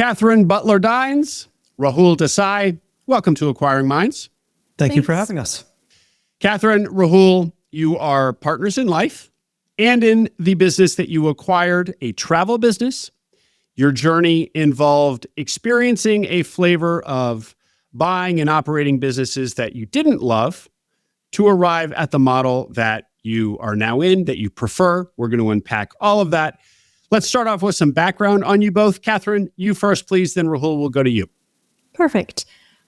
Katherine Butler-Dines, Rahul Desai, welcome to Acquiring Minds. Thank you for having us. Katherine, Rahul, you are partners in life and in the business that you acquired, a travel business. Your journey involved experiencing a flavor of buying and operating businesses that you didn't love to arrive at the model that you are now in, that you prefer. We're going to unpack all of that. Let's start off with some background on you both. Katherine, you first, please, then Rahul, we'll go to you. Perfect.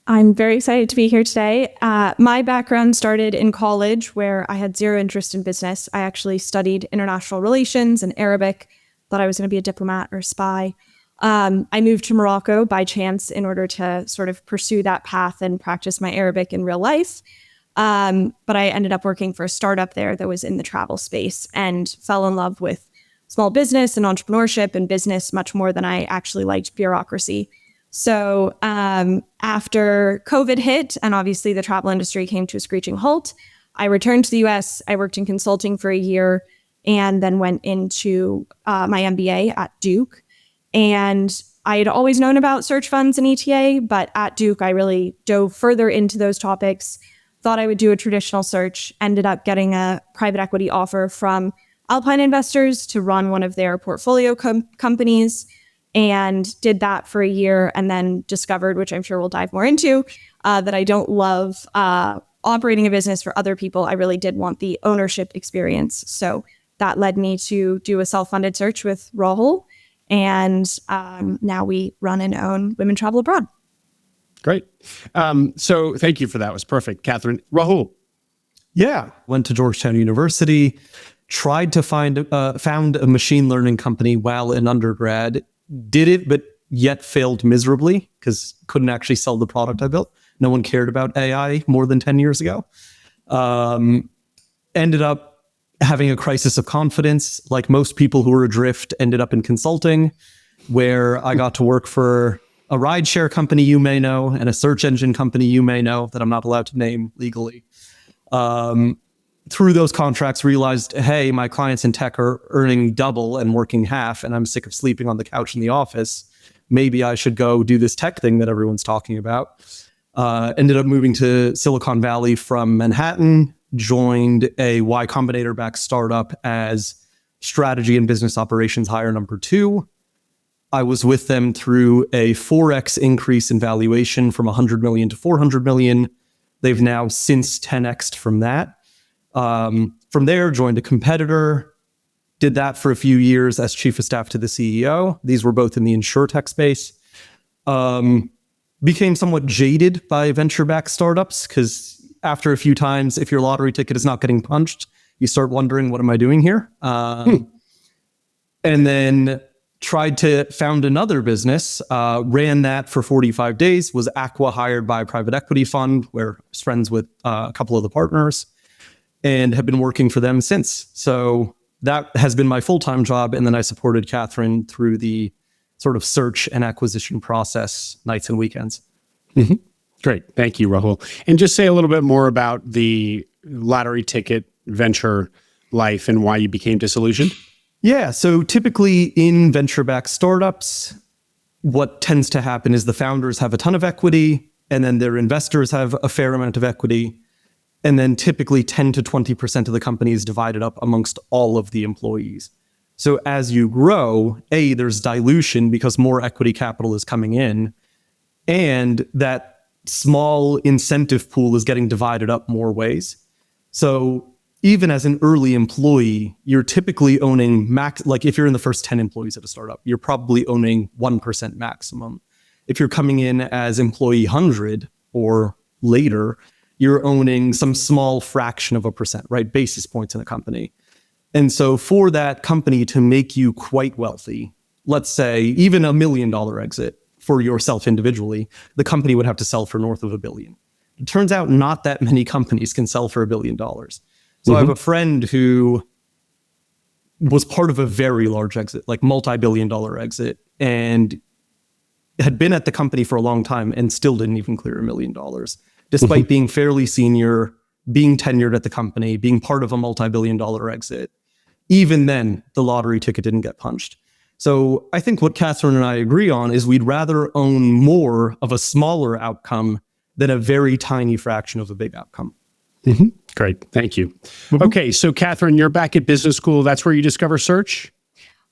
I'm very excited to be here today. My background started in college where I had zero interest in business. I actually studied international relations and Arabic, thought I was going to be a diplomat or a spy. I moved to Morocco by chance in order to sort of pursue that path and practice my Arabic in real life. But I ended up working for a startup there that was in the travel space and fell in love with small business and entrepreneurship and business much more than I actually liked bureaucracy. So after COVID hit and obviously the travel industry came to a screeching halt, I returned to the US. I worked in consulting for a year and then went into my MBA at Duke. And I had always known about search funds and ETA, but at Duke, I really dove further into those topics, thought I would do a traditional search, ended up getting a private equity offer from Alpine Investors to run one of their portfolio companies, and did that for a year and then discovered, which I'm sure we'll dive more into, that I don't love operating a business for other people. I really did want the ownership experience. So that led me to do a self-funded search with Rahul. And now we run and own Women Travel Abroad. Great. So thank you for that. It was perfect. Katherine, Rahul. Yeah. Went to Georgetown University, tried to found a machine learning company while in undergrad, did it, but yet failed miserably because couldn't actually sell the product I built. No one cared about AI more than 10 years ago. Ended up having a crisis of confidence. Like most people who were adrift, ended up in consulting, where I got to work for a rideshare company you may know and a search engine company you may know that I'm not allowed to name legally. Through those contracts, realized, hey, my clients in tech are earning double and working half, and I'm sick of sleeping on the couch in the office. Maybe I should go do this tech thing that everyone's talking about. Ended up moving to Silicon Valley from Manhattan, joined a Y Combinator-backed startup as strategy and business operations hire number 2. I was with them through a 4x increase in valuation from 100 million to 400 million. They've now since 10x'd from that. From there, joined a competitor, did that for a few years as chief of staff to the CEO. These were both in the insurtech space. Became somewhat jaded by venture-backed startups because after a few times, if your lottery ticket is not getting punched, you start wondering, what am I doing here? And then tried to found another business, ran that for 45 days, was hired by a private equity fund where I was friends with a couple of the partners and have been working for them since. So that has been my full-time job. And then I supported Katherine through the sort of search and acquisition process, nights and weekends. Mm-hmm. Great. Thank you, Rahul. And just say a little bit more about the lottery ticket venture life and why you became disillusioned. Yeah. So typically in venture-backed startups, what tends to happen is the founders have a ton of equity, and then their investors have a fair amount of equity. And then typically 10 to 20% of the company is divided up amongst all of the employees. So as you grow, there's dilution because more equity capital is coming in, and that small incentive pool is getting divided up more ways. So even as an early employee, you're typically owning max, like if you're in the first 10 employees at a startup, you're probably owning 1% maximum. If you're coming in as employee 100 or later, you're owning some small fraction of a percent, right? Basis points in a company. And so for that company to make you quite wealthy, let's say even $1 million exit for yourself individually, the company would have to sell for north of $1 billion. It turns out not that many companies can sell for $1 billion. So I have a friend who was part of a very large exit, like multi-billion-dollar exit, and had been at the company for a long time and still didn't even clear $1 million, despite being fairly senior, being tenured at the company, being part of a multi-billion-dollar exit. Even then, the lottery ticket didn't get punched. So I think what Katherine and I agree on is we'd rather own more of a smaller outcome than a very tiny fraction of a big outcome. Great. Thank you. Okay. So Katherine, you're back at business school. That's where you discover search?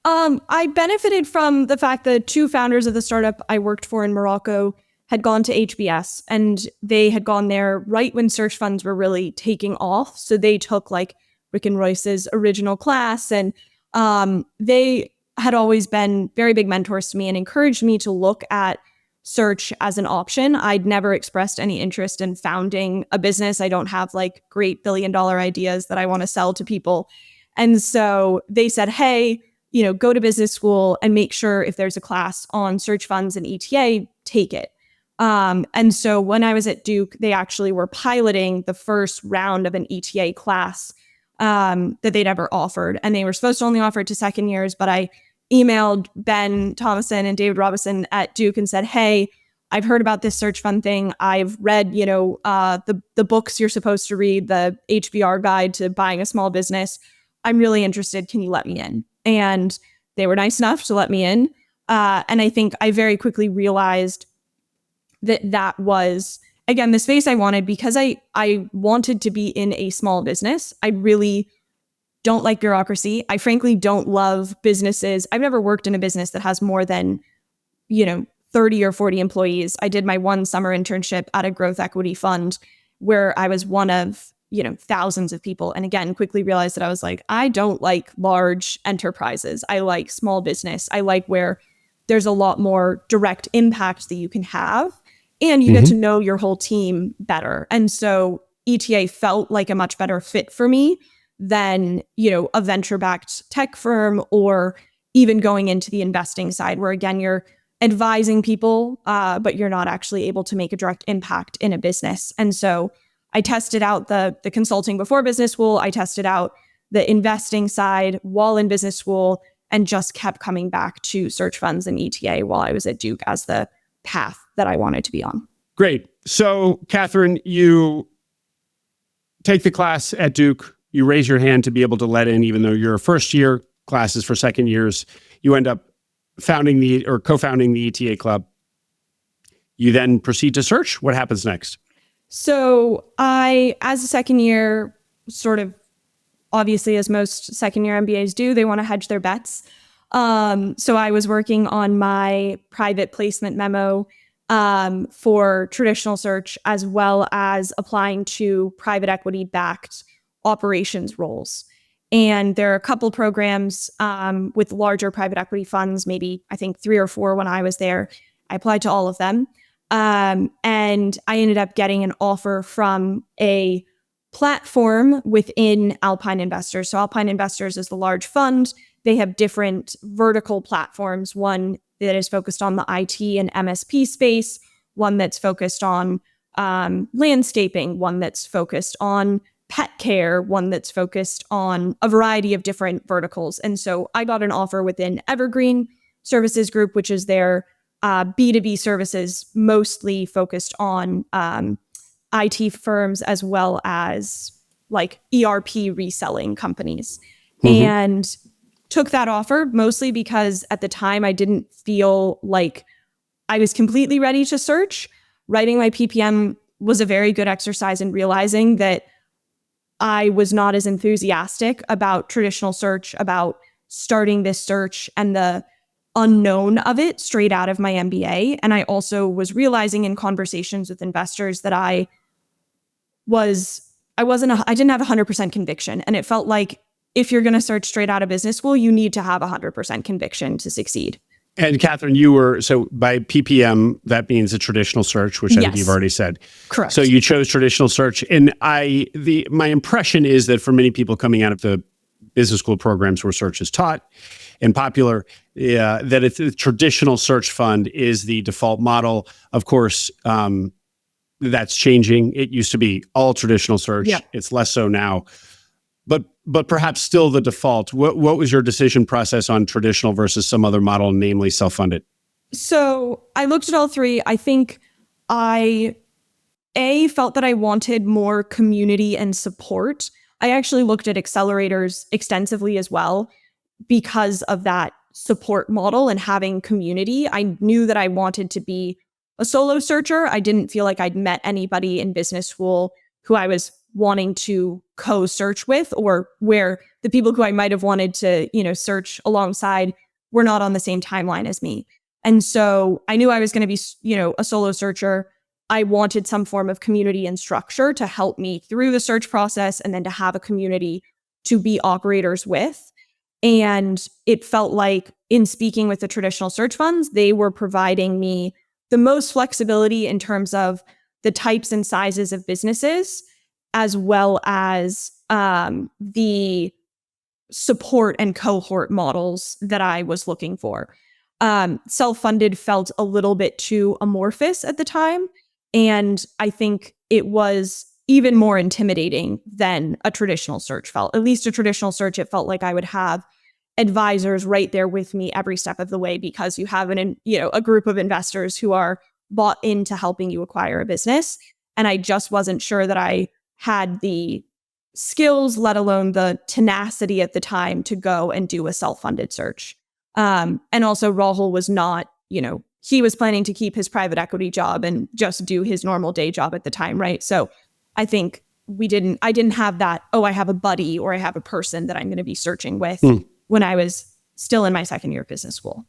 I benefited from the fact that two founders of the startup I worked for in Morocco had gone to HBS, and they had gone there right when search funds were really taking off. So they took like Rick and Royce's original class, and they had always been very big mentors to me and encouraged me to look at search as an option. I'd never expressed any interest in founding a business. I don't have like great billion-dollar ideas that I want to sell to people. And so they said, hey, go to business school and make sure if there's a class on search funds and ETA, take it. And so when I was at Duke, they actually were piloting the first round of an ETA class that they'd ever offered. And they were supposed to only offer it to second years, but I emailed Ben Thomason and David Robinson at Duke and said, hey, I've heard about this search fund thing. I've read, the books you're supposed to read, the HBR guide to buying a small business. I'm really interested. Can you let me in? And they were nice enough to let me in. And I think I very quickly realized that was, again, the space I wanted because I wanted to be in a small business. I really don't like bureaucracy. I frankly don't love businesses. I've never worked in a business that has more than, 30 or 40 employees. I did my one summer internship at a growth equity fund where I was one of, thousands of people. And again, quickly realized that I was like, I don't like large enterprises. I like small business. I like where there's a lot more direct impact that you can have and you get to know your whole team better. And so ETA felt like a much better fit for me than, a venture-backed tech firm or even going into the investing side where, again, you're advising people, but you're not actually able to make a direct impact in a business. And so I tested out the consulting before business school. I tested out the investing side while in business school and just kept coming back to search funds and ETA while I was at Duke as the path that I wanted to be on. Great. So Katherine, you take the class at Duke. You raise your hand to be able to let in, even though you're a first year, classes for second years. You end up co-founding the ETA Club. You then proceed to search. What happens next? So I, as a second year, sort of obviously as most second year MBAs do, they want to hedge their bets. So I was working on my private placement memo for traditional search, as well as applying to private equity backed operations roles. And there are a couple programs with larger private equity funds, maybe I think 3 or 4 when I was there. I applied to all of them. And I ended up getting an offer from a platform within Alpine Investors. So Alpine Investors is the large fund. They have different vertical platforms, one that is focused on the IT and MSP space, one that's focused on landscaping, one that's focused on pet care, one that's focused on a variety of different verticals. And so I got an offer within Evergreen Services Group, which is their B2B services, mostly focused on IT firms as well as like ERP reselling companies. And took that offer mostly because at the time I didn't feel like I was completely ready to search. Writing my PPM was a very good exercise in realizing that I was not as enthusiastic about traditional search, about starting this search and the unknown of it straight out of my MBA. And I also was realizing in conversations with investors that I didn't have 100% conviction. And it felt like if you're going to search straight out of business school, you need to have 100% conviction to succeid. And Katherine, so by PPM, that means a traditional search, which I think you've already said. Correct. So you chose traditional search. And my impression is that for many people coming out of the business school programs where search is taught and popular, that it's a traditional search fund is the default model. Of course, that's changing. It used to be all traditional search. Yep. It's less so now. But perhaps still the default. What was your decision process on traditional versus some other model, namely self-funded? So I looked at all three. I think I felt that I wanted more community and support. I actually looked at accelerators extensively as well because of that support model and having community. I knew that I wanted to be a solo searcher. I didn't feel like I'd met anybody in business school who I was wanting to co-search with, or where the people who I might have wanted to, search alongside were not on the same timeline as me. And so I knew I was going to be, a solo searcher. I wanted some form of community and structure to help me through the search process, and then to have a community to be operators with. And it felt like, in speaking with the traditional search funds, they were providing me the most flexibility in terms of the types and sizes of businesses, as well as the support and cohort models that I was looking for. Self-funded felt a little bit too amorphous at the time. And I think it was even more intimidating than a traditional search felt. At least a traditional search, it felt like I would have advisors right there with me every step of the way, because you have a group of investors who are bought into helping you acquire a business. And I just wasn't sure that I had the skills, let alone the tenacity at the time, to go and do a self-funded search. And also Rahul was not, he was planning to keep his private equity job and just do his normal day job at the time, right? So I think I didn't have that, I have a buddy or I have a person that I'm going to be searching with when I was still in my second year of business school.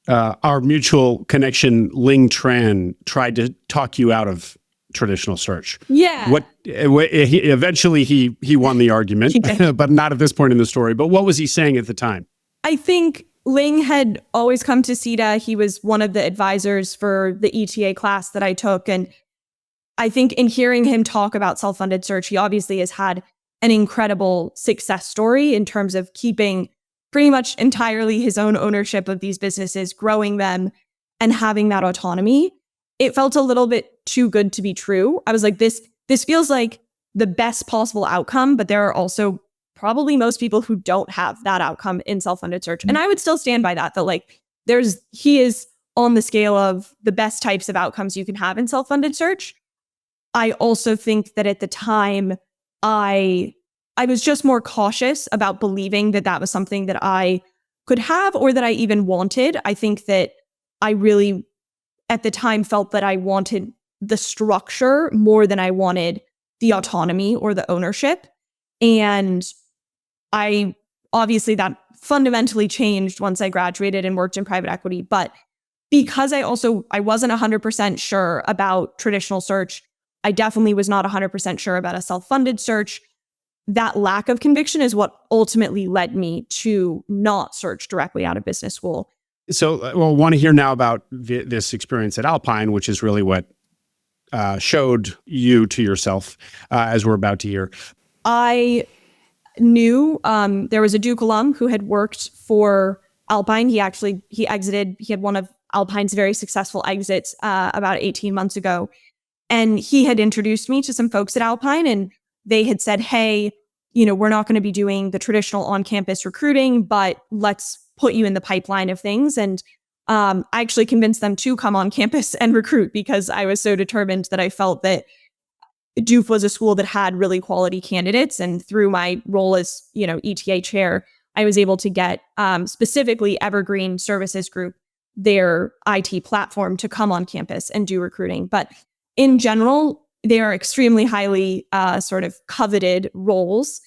Our mutual connection, Ling Tran, tried to talk you out of traditional search. Yeah. Eventually he won the argument, but not at this point in the story. But what was he saying at the time? I think Ling had always come to CETA. He was one of the advisors for the ETA class that I took. And I think in hearing him talk about self-funded search, he obviously has had an incredible success story in terms of keeping pretty much entirely his own ownership of these businesses, growing them, and having that autonomy. It felt a little bit too good to be true. I was like, this feels like the best possible outcome, but there are also probably most people who don't have that outcome in self-funded search. And I would still stand by that he is on the scale of the best types of outcomes you can have in self-funded search. I also think that at the time, I was just more cautious about believing that that was something that I could have, or that I even wanted. I think that I really, at the time, felt that I wanted the structure more than I wanted the autonomy or the ownership. And obviously that fundamentally changed once I graduated and worked in private equity. But because I wasn't 100% sure about traditional search, I definitely was not 100% sure about a self-funded search. That lack of conviction is what ultimately led me to not search directly out of business school. So, I want to hear now about this experience at Alpine, which is really what showed you to yourself, as we're about to hear. I knew there was a Duke alum who had worked for Alpine. He exited. He had one of Alpine's very successful exits about 18 months ago. And he had introduced me to some folks at Alpine, and they had said, hey, we're not going to be doing the traditional on-campus recruiting, but let's put you in the pipeline of things. And I actually convinced them to come on campus and recruit, because I was so determined that I felt that Duke was a school that had really quality candidates. And through my role as, ETA chair, I was able to get specifically Evergreen Services Group, their IT platform, to come on campus and do recruiting. But in general, they are extremely highly sort of coveted roles.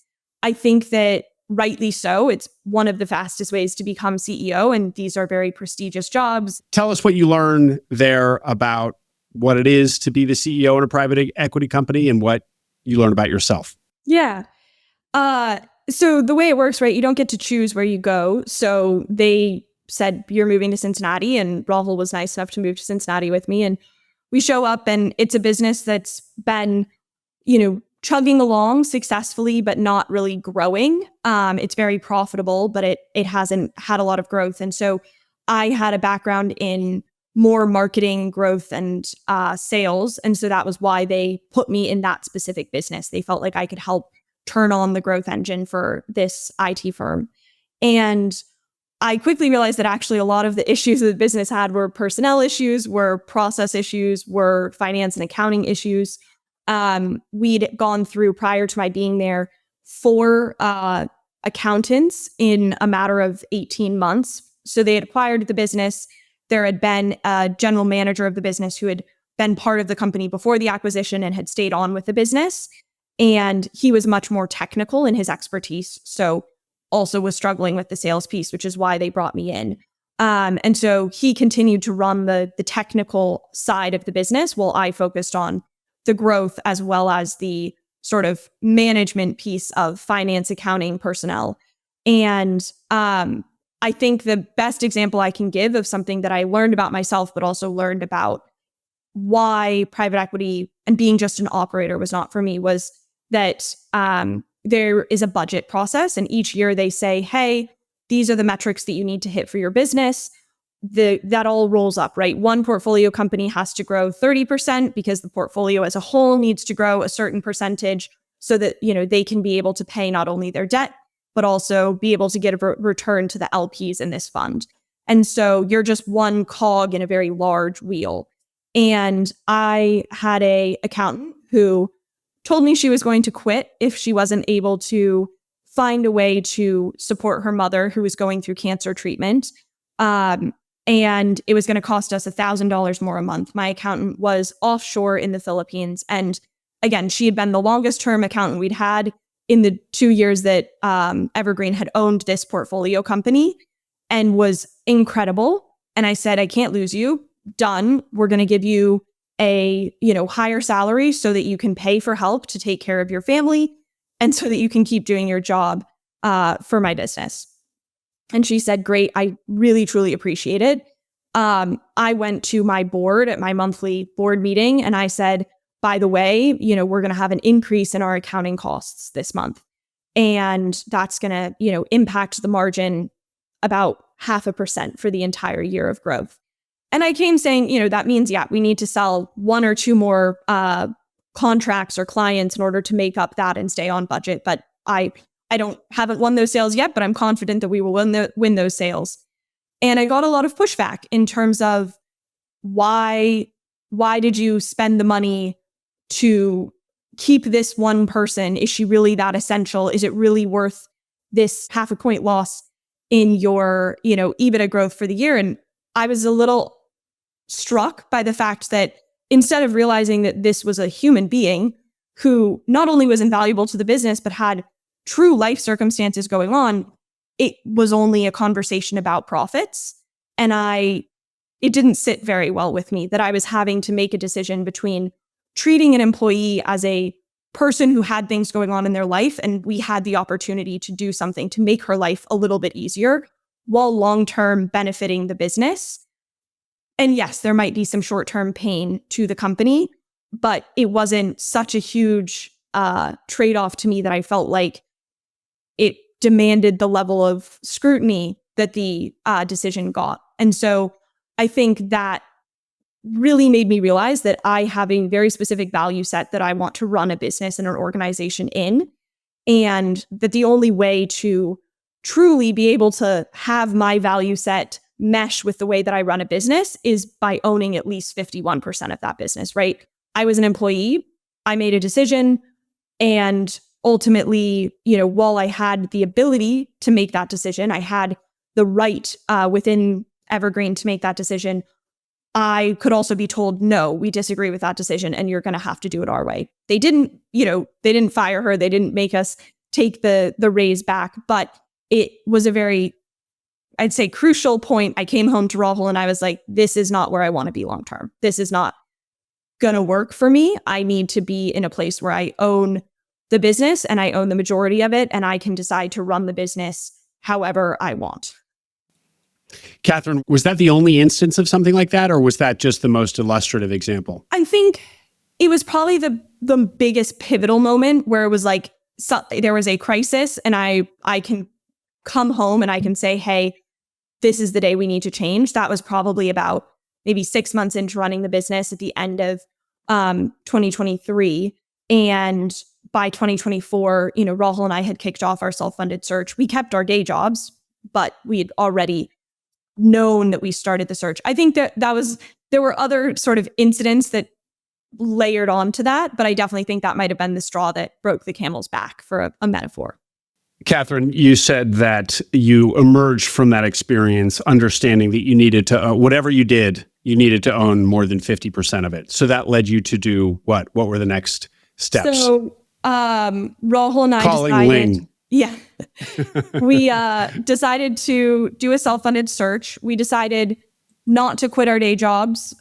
I think that rightly so. It's one of the fastest ways to become CEO, and these are very prestigious jobs. Tell us what you learned there about what it is to be the CEO in a private equity company, and what you learned about yourself. Yeah. So the way it works, right, you don't get to choose where you go. So they said, you're moving to Cincinnati, and Rahul was nice enough to move to Cincinnati with me. And we show up, and it's a business that's been, chugging along successfully, but not really growing. It's very profitable, but it hasn't had a lot of growth. And so I had a background in more marketing, growth, and sales. And so that was why they put me in that specific business. They felt like I could help turn on the growth engine for this IT firm. And I quickly realized that actually a lot of the issues that the business had were personnel issues, were process issues, were finance and accounting issues. We'd gone through, prior to my being there, 4 accountants in a matter of 18 months. So they had acquired the business. There had been a general manager of the business who had been part of the company before the acquisition and had stayed on with the business. And he was much more technical in his expertise. So also was struggling with the sales piece, which is why they brought me in. And so he continued to run the technical side of the business while I focused on the growth as well as the sort of management piece of finance, accounting, personnel. And I think the best example I can give of something that I learned about myself, but also learned about why private equity and being just an operator was not for me, was that there is a budget process. And each year they say, hey, these are the metrics that you need to hit for your business. That all rolls up, right? One portfolio company has to grow 30% because the portfolio as a whole needs to grow a certain percentage so that, they can be able to pay not only their debt, but also be able to get a return to the LPs in this fund. And so you're just one cog in a very large wheel. And I had an accountant who told me she was going to quit if she wasn't able to find a way to support her mother who was going through cancer treatment. And it was going to cost us $1,000 more a month. My accountant was offshore in the Philippines. And again, she had been the longest term accountant we'd had in the 2 years that Evergreen had owned this portfolio company, and was incredible. And I said, I can't lose you. Done. We're going to give you a higher salary so that you can pay for help to take care of your family and so that you can keep doing your job for my business. And she said, great, I really, truly appreciate it. I went to my board at my monthly board meeting and I said, by the way, we're going to have an increase in our accounting costs this month. And that's going to, impact the margin about 0.5% for the entire year of growth. And I came saying, that means, we need to sell 1 or 2 more contracts or clients in order to make up that and stay on budget. But I haven't won those sales yet, but I'm confident that we will win those sales. And I got a lot of pushback in terms of why did you spend the money to keep this one person? Is she really that essential? Is it really worth this 0.5 point loss in your, EBITDA growth for the year? And I was a little struck by the fact that instead of realizing that this was a human being who not only was invaluable to the business, but had true life circumstances going on, it was only a conversation about profits. And it didn't sit very well with me that I was having to make a decision between treating an employee as a person who had things going on in their life, and we had the opportunity to do something to make her life a little bit easier while long-term benefiting the business. And yes, there might be some short-term pain to the company, but it wasn't such a huge trade-off to me that I felt like it demanded the level of scrutiny that the decision got. And so I think that really made me realize that I have a very specific value set that I want to run a business and an organization in, and that the only way to truly be able to have my value set mesh with the way that I run a business is by owning at least 51% of that business, right? I was an employee, I made a decision, and ultimately, while I had the ability to make that decision, I had the right within Evergreen to make that decision, I could also be told, no, we disagree with that decision and you're going to have to do it our way. They didn't fire her. They didn't make us take the raise back, but it was a very, I'd say, crucial point. I came home to Rahul and I was like, this is not where I want to be long-term. This is not going to work for me. I need to be in a place where I own the business and I own the majority of it, and I can decide to run the business however I want. Katherine, was that the only instance of something like that, or was that just the most illustrative example? I think it was probably the biggest pivotal moment where it was like there was a crisis, and I can come home and I can say, hey, this is the day we need to change. That was probably about maybe 6 months into running the business at the end of 2023. And by 2024, Rahul and I had kicked off our self-funded search. We kept our day jobs, but we had already known that we started the search. I think there were other sort of incidents that layered onto that, but I definitely think that might have been the straw that broke the camel's back, for a metaphor. Katherine, you said that you emerged from that experience understanding that you needed to, whatever you did, you needed to own more than 50% of it. So that led you to do what? What were the next steps? So Rahul and I Calling decided, Ling. yeah, we decided to do a self-funded search. We decided not to quit our day jobs.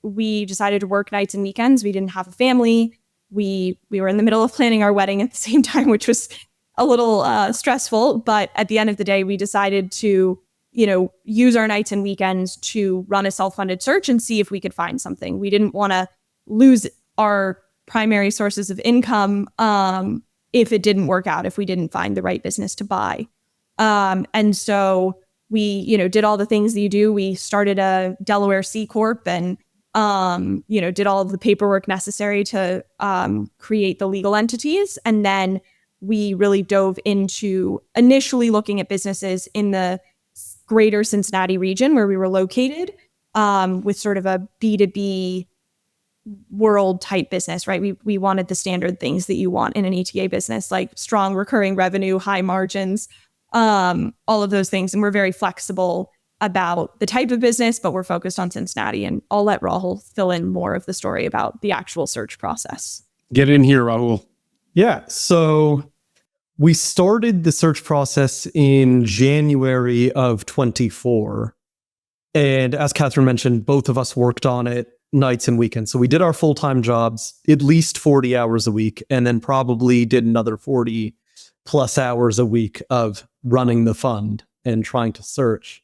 We decided to work nights and weekends. We didn't have a family. We were in the middle of planning our wedding at the same time, which was a little stressful. But at the end of the day, we decided to, use our nights and weekends to run a self-funded search and see if we could find something. We didn't want to lose our primary sources of income if it didn't work out, if we didn't find the right business to buy. And so we, did all the things that you do. We started a Delaware C Corp and, did all of the paperwork necessary to create the legal entities. And then we really dove into initially looking at businesses in the greater Cincinnati region where we were located, with sort of a B2B world type business, right? We wanted the standard things that you want in an ETA business, like strong recurring revenue, high margins, all of those things. And we're very flexible about the type of business, but we're focused on Cincinnati. And I'll let Rahul fill in more of the story about the actual search process. Get in here, Rahul. Yeah. So we started the search process in January of 24. And as Katherine mentioned, both of us worked on it nights and weekends. So we did our full-time jobs, at least 40 hours a week, and then probably did another 40 plus hours a week of running the fund and trying to search.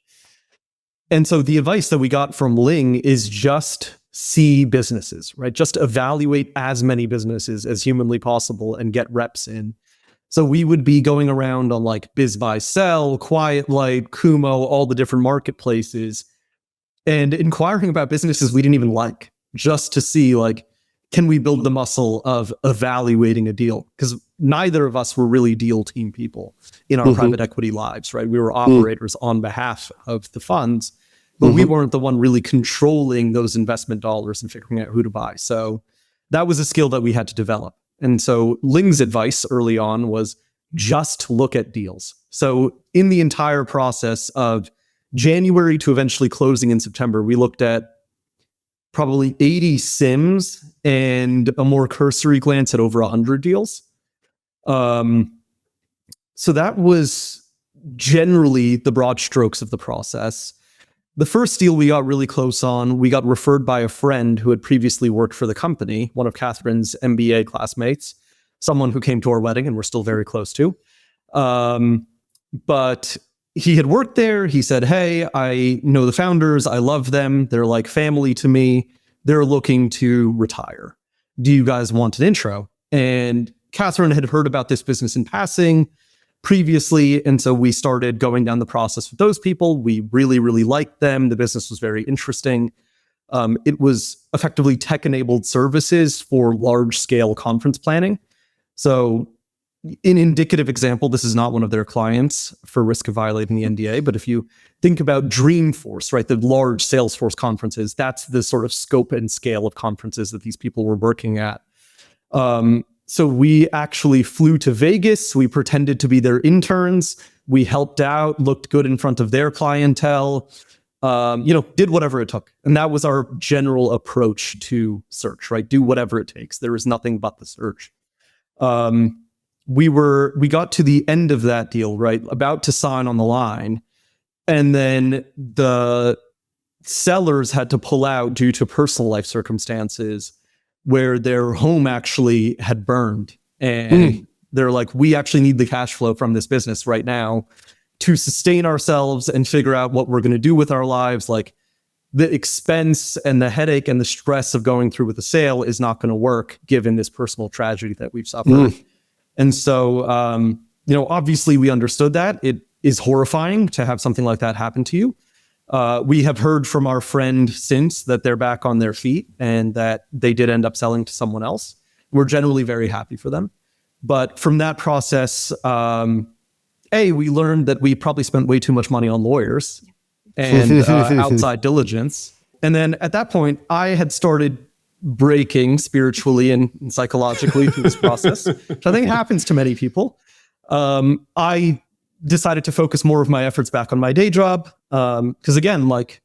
And so the advice that we got from Ling is just see businesses, right? Just evaluate as many businesses as humanly possible and get reps in. So we would be going around on like Biz Buy Sell, Quiet Light, Kumo, all the different marketplaces, and inquiring about businesses we didn't even like, just to see like, can we build the muscle of evaluating a deal? Because neither of us were really deal team people in our private equity lives, right? We were operators on behalf of the funds, but we weren't the one really controlling those investment dollars and figuring out who to buy. So that was a skill that we had to develop. And so Ling's advice early on was just look at deals. So in the entire process of January to eventually closing in September, we looked at probably 80 SIMs and a more cursory glance at over 100 deals. So that was generally the broad strokes of the process. The first deal we got really close on, we got referred by a friend who had previously worked for the company, one of Katherine's MBA classmates, someone who came to our wedding and we're still very close to. But he had worked there. He said, hey, I know the founders. I love them. They're like family to me. They're looking to retire. Do you guys want an intro? And Katherine had heard about this business in passing previously. And so we started going down the process with those people. We really, really liked them. The business was very interesting. It was effectively tech-enabled services for large-scale conference planning. So an indicative example, this is not one of their clients for risk of violating the NDA, but if you think about Dreamforce, right, the large Salesforce conferences, that's the sort of scope and scale of conferences that these people were working at. So we actually flew to Vegas. We pretended to be their interns. We helped out, looked good in front of their clientele, did whatever it took. And that was our general approach to search, right? Do whatever it takes. There is nothing but the search. We got to the end of that deal, right? About to sign on the line. And then the sellers had to pull out due to personal life circumstances where their home actually had burned. And they're like, we actually need the cash flow from this business right now to sustain ourselves and figure out what we're going to do with our lives. Like the expense and the headache and the stress of going through with the sale is not going to work given this personal tragedy that we've suffered. And so, obviously we understood that. It is horrifying to have something like that happen to you. We have heard from our friend since that they're back on their feet and that they did end up selling to someone else. We're generally very happy for them. But from that process, we learned that we probably spent way too much money on lawyers and outside diligence. And then at that point, I had started breaking spiritually and psychologically through this process, which I think happens to many people. I decided to focus more of my efforts back on my day job. Because again, like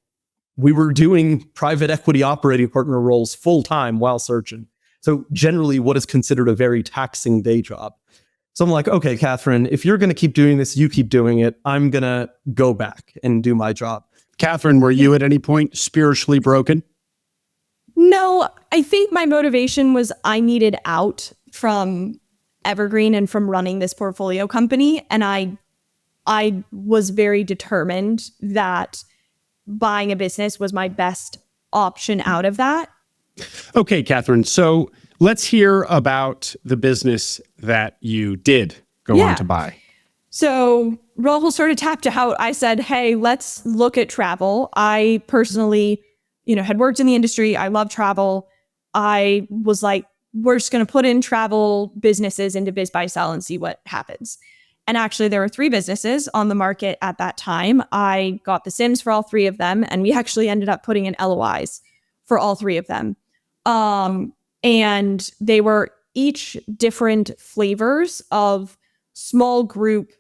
we were doing private equity operating partner roles full time while searching. So generally what is considered a very taxing day job. So I'm like, okay, Katherine, if you're going to keep doing this, you keep doing it. I'm going to go back and do my job. Katherine, were you at any point spiritually broken? No, I think my motivation was I needed out from Evergreen and from running this portfolio company. And I was very determined that buying a business was my best option out of that. Okay, Katherine. So let's hear about the business that you did go on to buy. So Rahul sort of tapped out. I said, hey, let's look at travel. I personally, had worked in the industry. I love travel. I was like, we're just going to put in travel businesses into Biz Buy Sell and see what happens. And actually, there were 3 businesses on the market at that time. I got the Sims for all 3 of them, and we actually ended up putting in LOIs for all 3 of them. And they were each different flavors of small group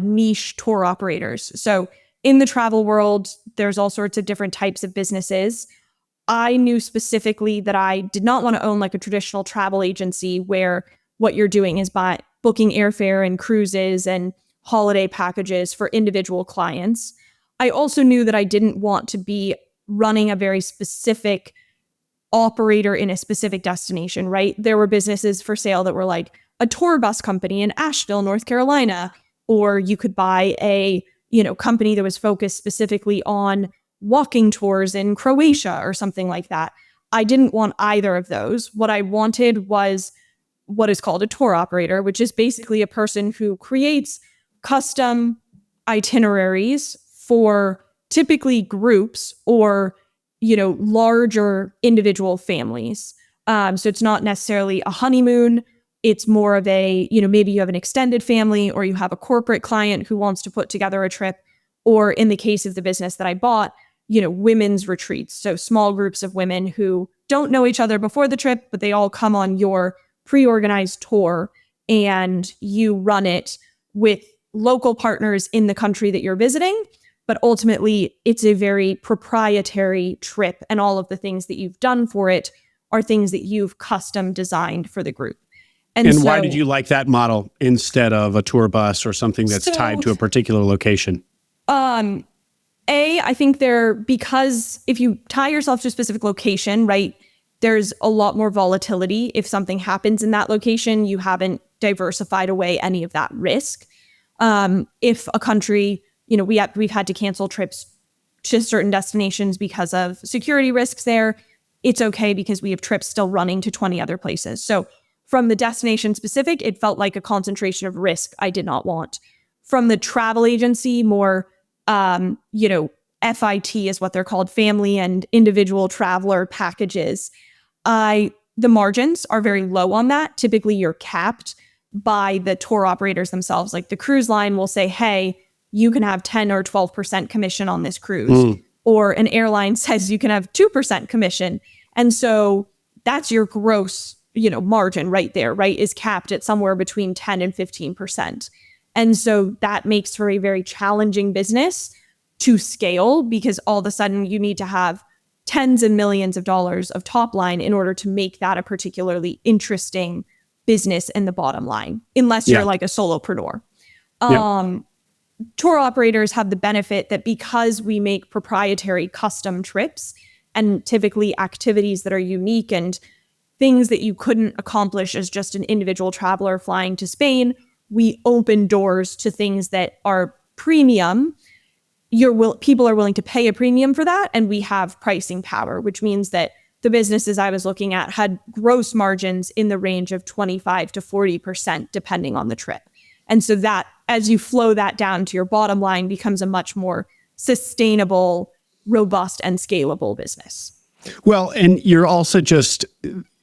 niche tour operators. So in the travel world, there's all sorts of different types of businesses. I knew specifically that I did not want to own like a traditional travel agency where what you're doing is booking airfare and cruises and holiday packages for individual clients. I also knew that I didn't want to be running a very specific operator in a specific destination, right? There were businesses for sale that were like a tour bus company in Asheville, North Carolina, or you could buy a, company that was focused specifically on walking tours in Croatia or something like that. I didn't want either of those. What I wanted was what is called a tour operator, which is basically a person who creates custom itineraries for typically groups or, larger individual families. So it's not necessarily a honeymoon. It's more of a, maybe you have an extended family or you have a corporate client who wants to put together a trip. Or in the case of the business that I bought, women's retreats. So small groups of women who don't know each other before the trip, but they all come on your pre-organized tour and you run it with local partners in the country that you're visiting. But ultimately, it's a very proprietary trip, and all of the things that you've done for it are things that you've custom designed for the group. And so, why did you like that model instead of a tour bus or something that's tied to a particular location? I think because if you tie yourself to a specific location, right, there's a lot more volatility. If something happens in that location, you haven't diversified away any of that risk. If a country, we've had to cancel trips to certain destinations because of security risks there, it's okay because we have trips still running to 20 other places. So from the destination specific, it felt like a concentration of risk I did not want. From the travel agency, more, FIT is what they're called, family and individual traveler packages. The margins are very low on that. Typically, you're capped by the tour operators themselves. Like the cruise line will say, hey, you can have 10 or 12% commission on this cruise. Or an airline says you can have 2% commission. And so that's your gross, margin right there, right, is capped at somewhere between 10 and 15%. And so that makes for a very challenging business to scale because all of a sudden you need to have tens and millions of dollars of top line in order to make that a particularly interesting business in the bottom line, unless you're like a solopreneur. Tour operators have the benefit that because we make proprietary custom trips and typically activities that are unique and things that you couldn't accomplish as just an individual traveler flying to Spain, we open doors to things that are premium. People are willing to pay a premium for that, and we have pricing power, which means that the businesses I was looking at had gross margins in the range of 25 to 40%, depending on the trip. And so that, as you flow that down to your bottom line, becomes a much more sustainable, robust, and scalable business. Well, and you're also just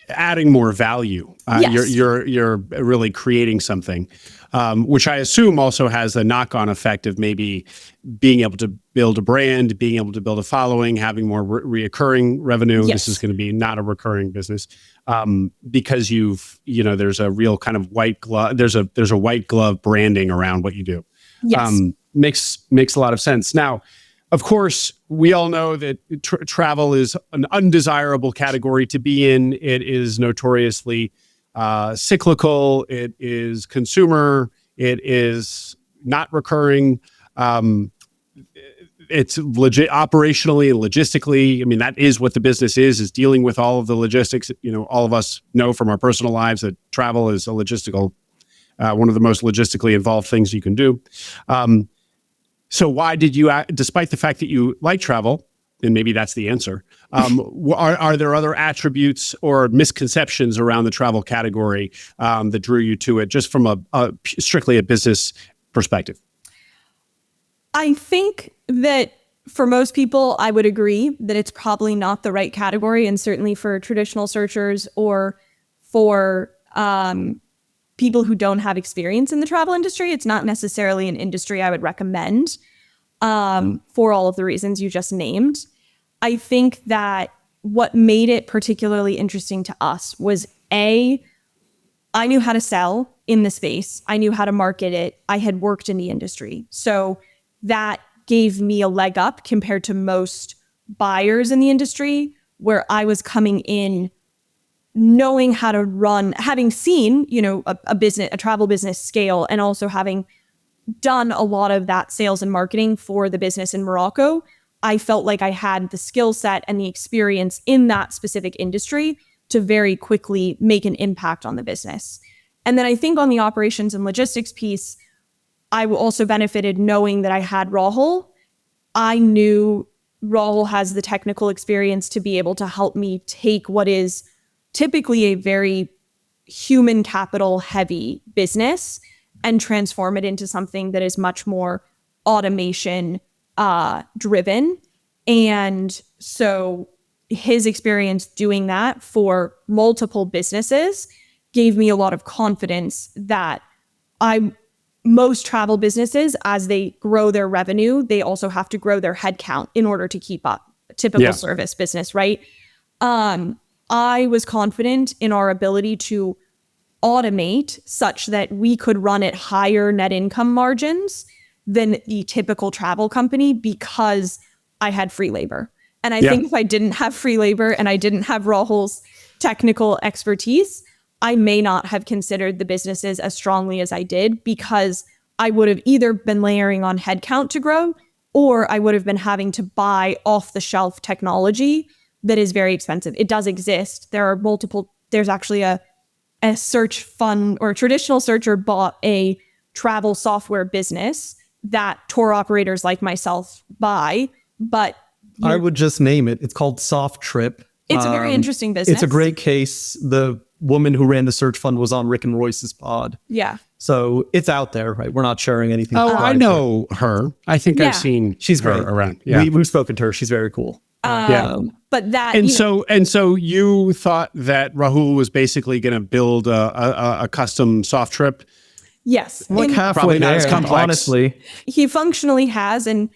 adding more value. Yes. You're really creating something, which I assume also has a knock-on effect of maybe being able to build a brand, being able to build a following, having more reoccurring revenue. Yes. This is going to be not a recurring business, because there's a real kind of white glove. There's a white glove branding around what you do. Yes. Makes a lot of sense. Now, of course, we all know that travel is an undesirable category to be in. It is notoriously cyclical. It is consumer. It is not recurring. It's legit operationally and logistically. I mean, that is what the business is dealing with all of the logistics. All of us know from our personal lives that travel is a logistical, one of the most logistically involved things you can do. So why did you, despite the fact that you like travel, and maybe that's the answer, are there other attributes or misconceptions around the travel category that drew you to it, just from a strictly a business perspective? I think that for most people, I would agree that it's probably not the right category, and certainly for traditional searchers or for people who don't have experience in the travel industry, it's not necessarily an industry I would recommend for all of the reasons you just named. I think that what made it particularly interesting to us was I knew how to sell in the space. I knew how to market it. I had worked in the industry. So that gave me a leg up compared to most buyers in the industry, where I was coming in knowing how to run, having seen, a travel business scale, and also having done a lot of that sales and marketing for the business in Morocco. I felt like I had the skill set and the experience in that specific industry to very quickly make an impact on the business. And then I think on the operations and logistics piece, I also benefited knowing that I had Rahul. I knew Rahul has the technical experience to be able to help me take what is typically a very human capital heavy business and transform it into something that is much more automation driven. And so his experience doing that for multiple businesses gave me a lot of confidence that most travel businesses, as they grow their revenue, they also have to grow their headcount in order to keep up. A typical service business, right? I was confident in our ability to automate such that we could run at higher net income margins than the typical travel company because I had free labor. And I think if I didn't have free labor and I didn't have Rahul's technical expertise, I may not have considered the businesses as strongly as I did, because I would have either been layering on headcount to grow, or I would have been having to buy off the shelf technology that is very expensive. It does exist. There's actually a search fund, or a traditional searcher bought a travel software business that tour operators like myself buy, but I would just name it. It's called Soft Trip. It's a very interesting business. It's a great case. The woman who ran the search fund was on Rick and Royce's pod. Yeah. So it's out there, right? We're not sharing anything. Oh, I know her. I think I've seen she's her great around. Yeah. We've spoken to her. She's very cool. But that, and so you thought that Rahul was basically going to build a custom Soft Trip. Yes. Like halfway probably not there, as complex. honestly. He functionally has, and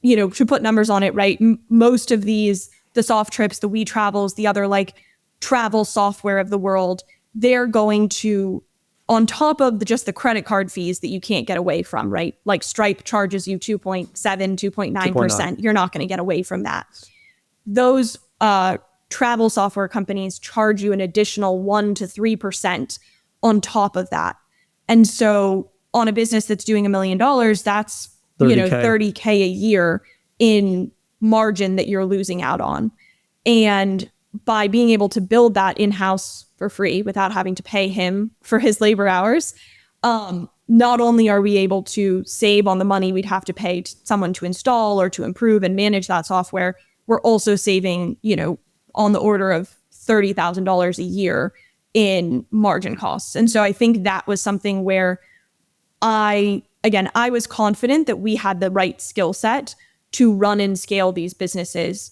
to put numbers on it, right? Most of these, the Soft Trips, the We Travels, the other like travel software of the world, they're going to, on top of just the credit card fees that you can't get away from, right? Like Stripe charges you 2.7, 2.9%. You're not going to get away from that. Those travel software companies charge you an additional 1 to 3% on top of that. And so on a business that's doing $1 million, that's 30K a year in margin that you're losing out on. And by being able to build that in-house for free without having to pay him for his labor hours, not only are we able to save on the money we'd have to pay someone to install or to improve and manage that software, we're also saving, on the order of $30,000 a year in margin costs. And so I think that was something where I was confident that we had the right skill set to run and scale these businesses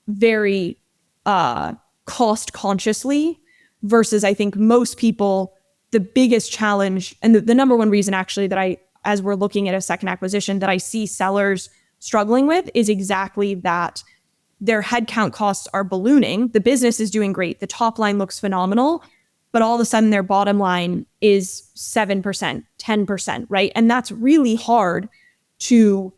very cost consciously, versus I think most people, the biggest challenge and the number one reason actually that as we're looking at a second acquisition that I see sellers struggling with is exactly that. Their headcount costs are ballooning. The business is doing great. The top line looks phenomenal, but all of a sudden their bottom line is 7%, 10%, right? And that's really hard to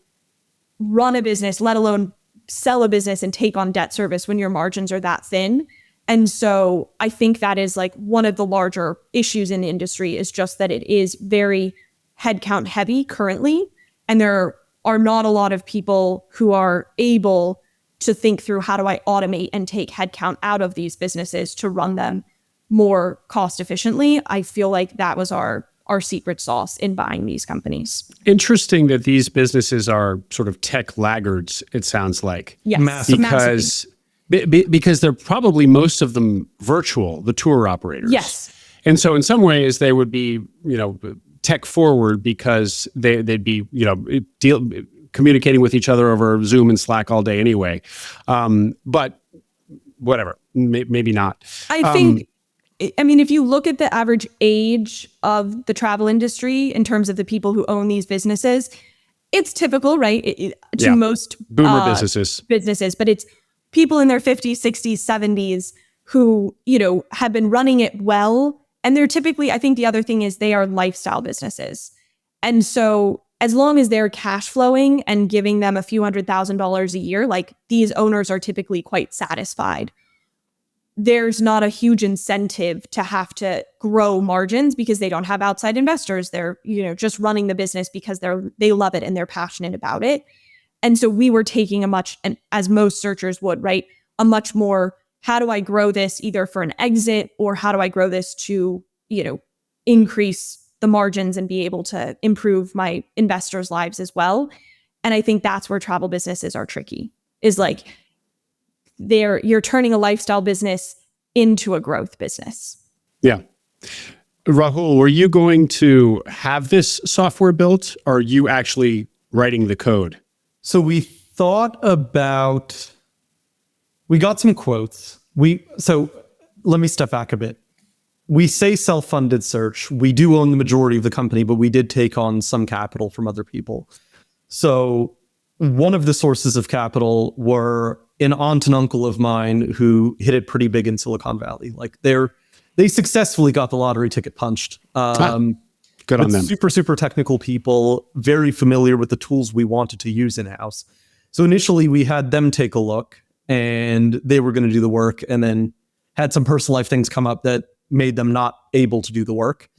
run a business, let alone sell a business and take on debt service when your margins are that thin. And so I think that is like one of the larger issues in the industry is just that it is very headcount heavy currently. And there are not a lot of people who are able to think through how do I automate and take headcount out of these businesses to run them more cost efficiently. I feel like that was our secret sauce in buying these companies. Interesting that these businesses are sort of tech laggards, it sounds like. Yes, because they're probably most of them virtual, the tour operators. Yes. And so in some ways they would be, tech forward because they'd be, communicating with each other over Zoom and Slack all day anyway. But whatever, maybe not. I think, if you look at the average age of the travel industry in terms of the people who own these businesses, it's typical, right? Most boomer businesses, but it's people in their 50s, 60s, 70s who, have been running it well. And they're typically, I think the other thing is they are lifestyle businesses. And so as long as they're cash flowing and giving them a few $100,000 a year, like these owners are typically quite satisfied. There's not a huge incentive to have to grow margins because they don't have outside investors. They're, just running the business because they love it and they're passionate about it. And so we were taking and as most searchers would, right? A much more, how do I grow this either for an exit or how do I grow this to, increase the margins and be able to improve my investors' lives as well. And I think that's where travel businesses are tricky, is like you're turning a lifestyle business into a growth business. Yeah. Rahul, were you going to have this software built or are you actually writing the code? So we got some quotes. So let me step back a bit. We say self-funded search. We do own the majority of the company, but we did take on some capital from other people. So one of the sources of capital were an aunt and uncle of mine who hit it pretty big in Silicon Valley. Like they successfully got the lottery ticket punched. Good on them. Super, super technical people, very familiar with the tools we wanted to use in-house. So initially we had them take a look and they were going to do the work and then had some personal life things come up that made them not able to do the work.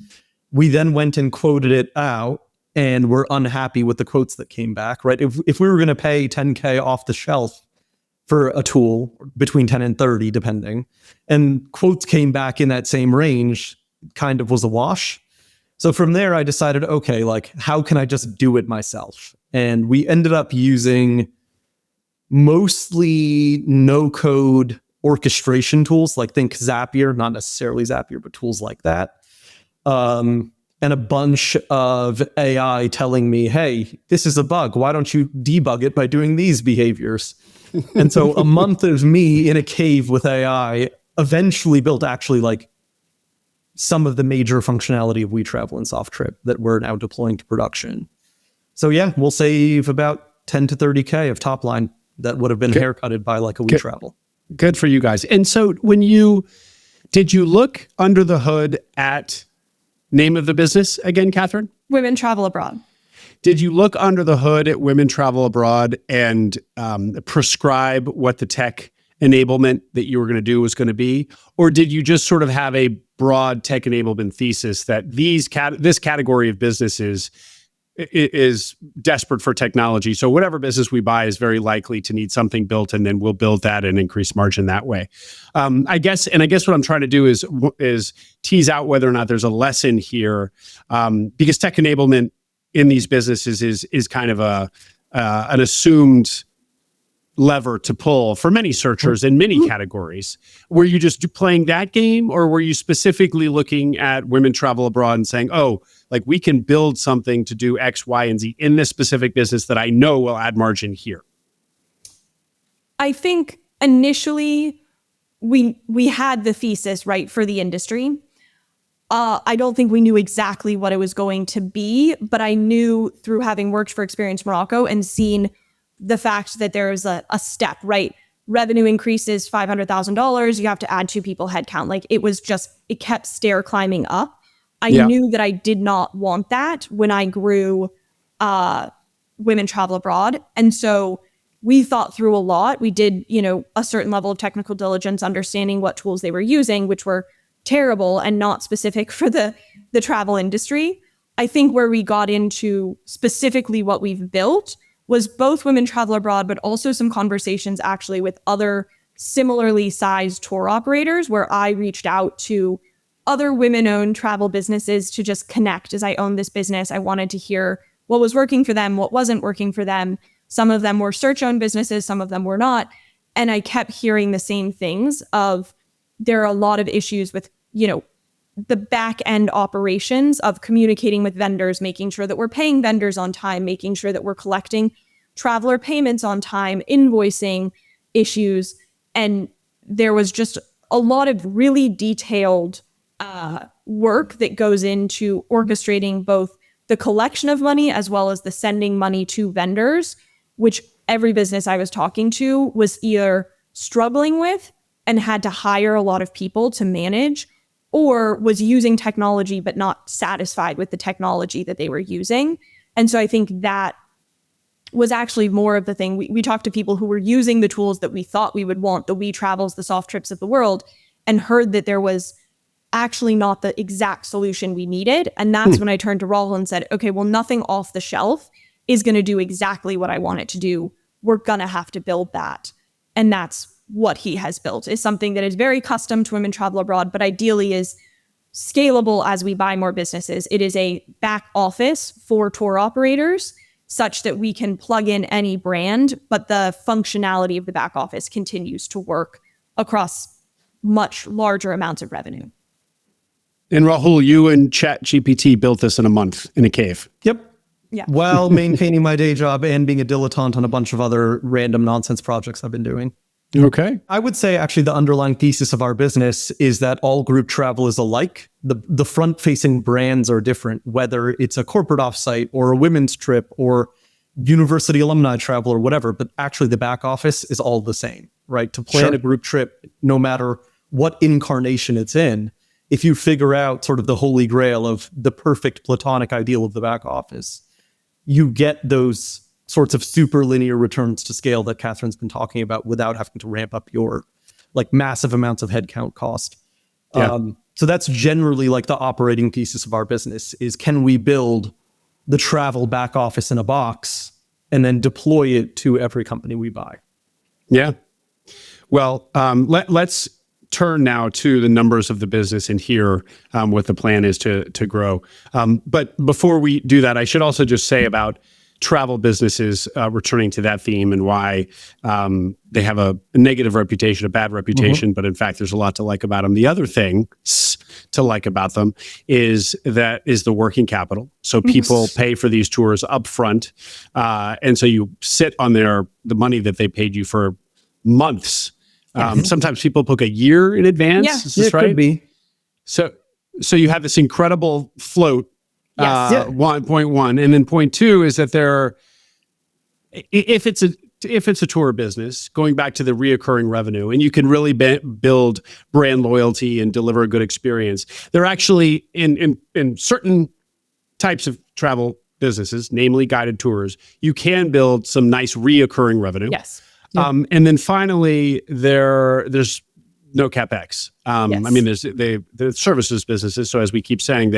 We then went and quoted it out and were unhappy with the quotes that came back, right? If we were going to pay $10K off the shelf for a tool, between 10 and 30, depending, and quotes came back in that same range, kind of was a wash. So from there, I decided, okay, like, how can I just do it myself? And we ended up using mostly no-code orchestration tools, like think Zapier, not necessarily Zapier, but tools like that. And a bunch of AI telling me, hey, this is a bug. Why don't you debug it by doing these behaviors? And so a month of me in a cave with AI eventually built actually like some of the major functionality of WeTravel and SoftTrip that we're now deploying to production. So yeah, we'll save about 10 to 30K of top line that would have been haircutted by like a WeTravel. Good for you guys. And so did you look under the hood at name of the business again, Katherine? Women Travel Abroad. Did you look under the hood at Women Travel Abroad and prescribe what the tech enablement that you were going to do was going to be? Or did you just sort of have a broad tech enablement thesis that this category of businesses is desperate for technology? So whatever business we buy is very likely to need something built, and then we'll build that and increase margin that way. I guess what I'm trying to do is tease out whether or not there's a lesson here, because tech enablement in these businesses is kind of an assumed lever to pull for many searchers in many categories. Were you just playing that game, or were you specifically looking at Women Travel Abroad and saying, oh, like we can build something to do X, Y, and Z in this specific business that I know will add margin here? I think initially we had the thesis right for the industry. I don't think we knew exactly what it was going to be, but I knew through having worked for Experience Morocco and seen the fact that there is a step, right? Revenue increases $500,000. You have to add 2 people headcount. Like it kept stair climbing up. I knew that I did not want that when I grew Women Travel Abroad. And so we thought through a lot. We did, a certain level of technical diligence, understanding what tools they were using, which were terrible and not specific for the travel industry. I think where we got into specifically what we've built was both Women Travel Abroad, but also some conversations actually with other similarly sized tour operators, where I reached out to other women-owned travel businesses to just connect. As I owned this business, I wanted to hear what was working for them, what wasn't working for them. Some of them were search-owned businesses, some of them were not. And I kept hearing the same things of there are a lot of issues with, the back end operations of communicating with vendors, making sure that we're paying vendors on time, making sure that we're collecting traveler payments on time, invoicing issues. And there was just a lot of really detailed work that goes into orchestrating both the collection of money as well as the sending money to vendors, which every business I was talking to was either struggling with and had to hire a lot of people to manage, or was using technology but not satisfied with the technology that they were using. And so I think that was actually more of the thing. We talked to people who were using the tools that we thought we would want, the WeTravels, the Soft Trips of the world, and heard that there was actually not the exact solution we needed. And that's when I turned to Rahul and said, okay, well, nothing off the shelf is going to do exactly what I want it to do. We're going to have to build that. And that's what he has built, is something that is very custom to Women Travel Abroad, but ideally is scalable as we buy more businesses. It is a back office for tour operators such that we can plug in any brand, but the functionality of the back office continues to work across much larger amounts of revenue. And Rahul, you and ChatGPT built this in a month in a cave. Yep. Yeah. While maintaining my day job and being a dilettante on a bunch of other random nonsense projects I've been doing. Okay. I would say actually the underlying thesis of our business is that all group travel is alike. The front-facing brands are different, whether it's a corporate offsite or a women's trip or university alumni travel or whatever, but actually the back office is all the same, right? To plan a group trip, no matter what incarnation it's in, if you figure out sort of the holy grail of the perfect platonic ideal of the back office, you get those sorts of super linear returns to scale that Katherine's been talking about without having to ramp up your like massive amounts of headcount cost. Yeah. So that's generally like the operating thesis of our business is, can we build the travel back office in a box and then deploy it to every company we buy? Yeah. Well, let's turn now to the numbers of the business and hear what the plan is to grow. But before we do that, I should also just say about travel businesses, returning to that theme and why they have a negative reputation, a bad reputation, but in fact, there's a lot to like about them. The other thing to like about them is the working capital. So people pay for these tours up front. And so you sit on the money that they paid you for months. Sometimes people book a year in advance. Yeah. Is this right? Could be. So you have this incredible float. Yes. Point one, and then point two is that if it's a tour business, going back to the reoccurring revenue, and you can really build brand loyalty and deliver a good experience. They're actually in certain types of travel businesses, namely guided tours, you can build some nice reoccurring revenue. Yes. And then finally, there's no CapEx. I mean, the services businesses. So as we keep saying,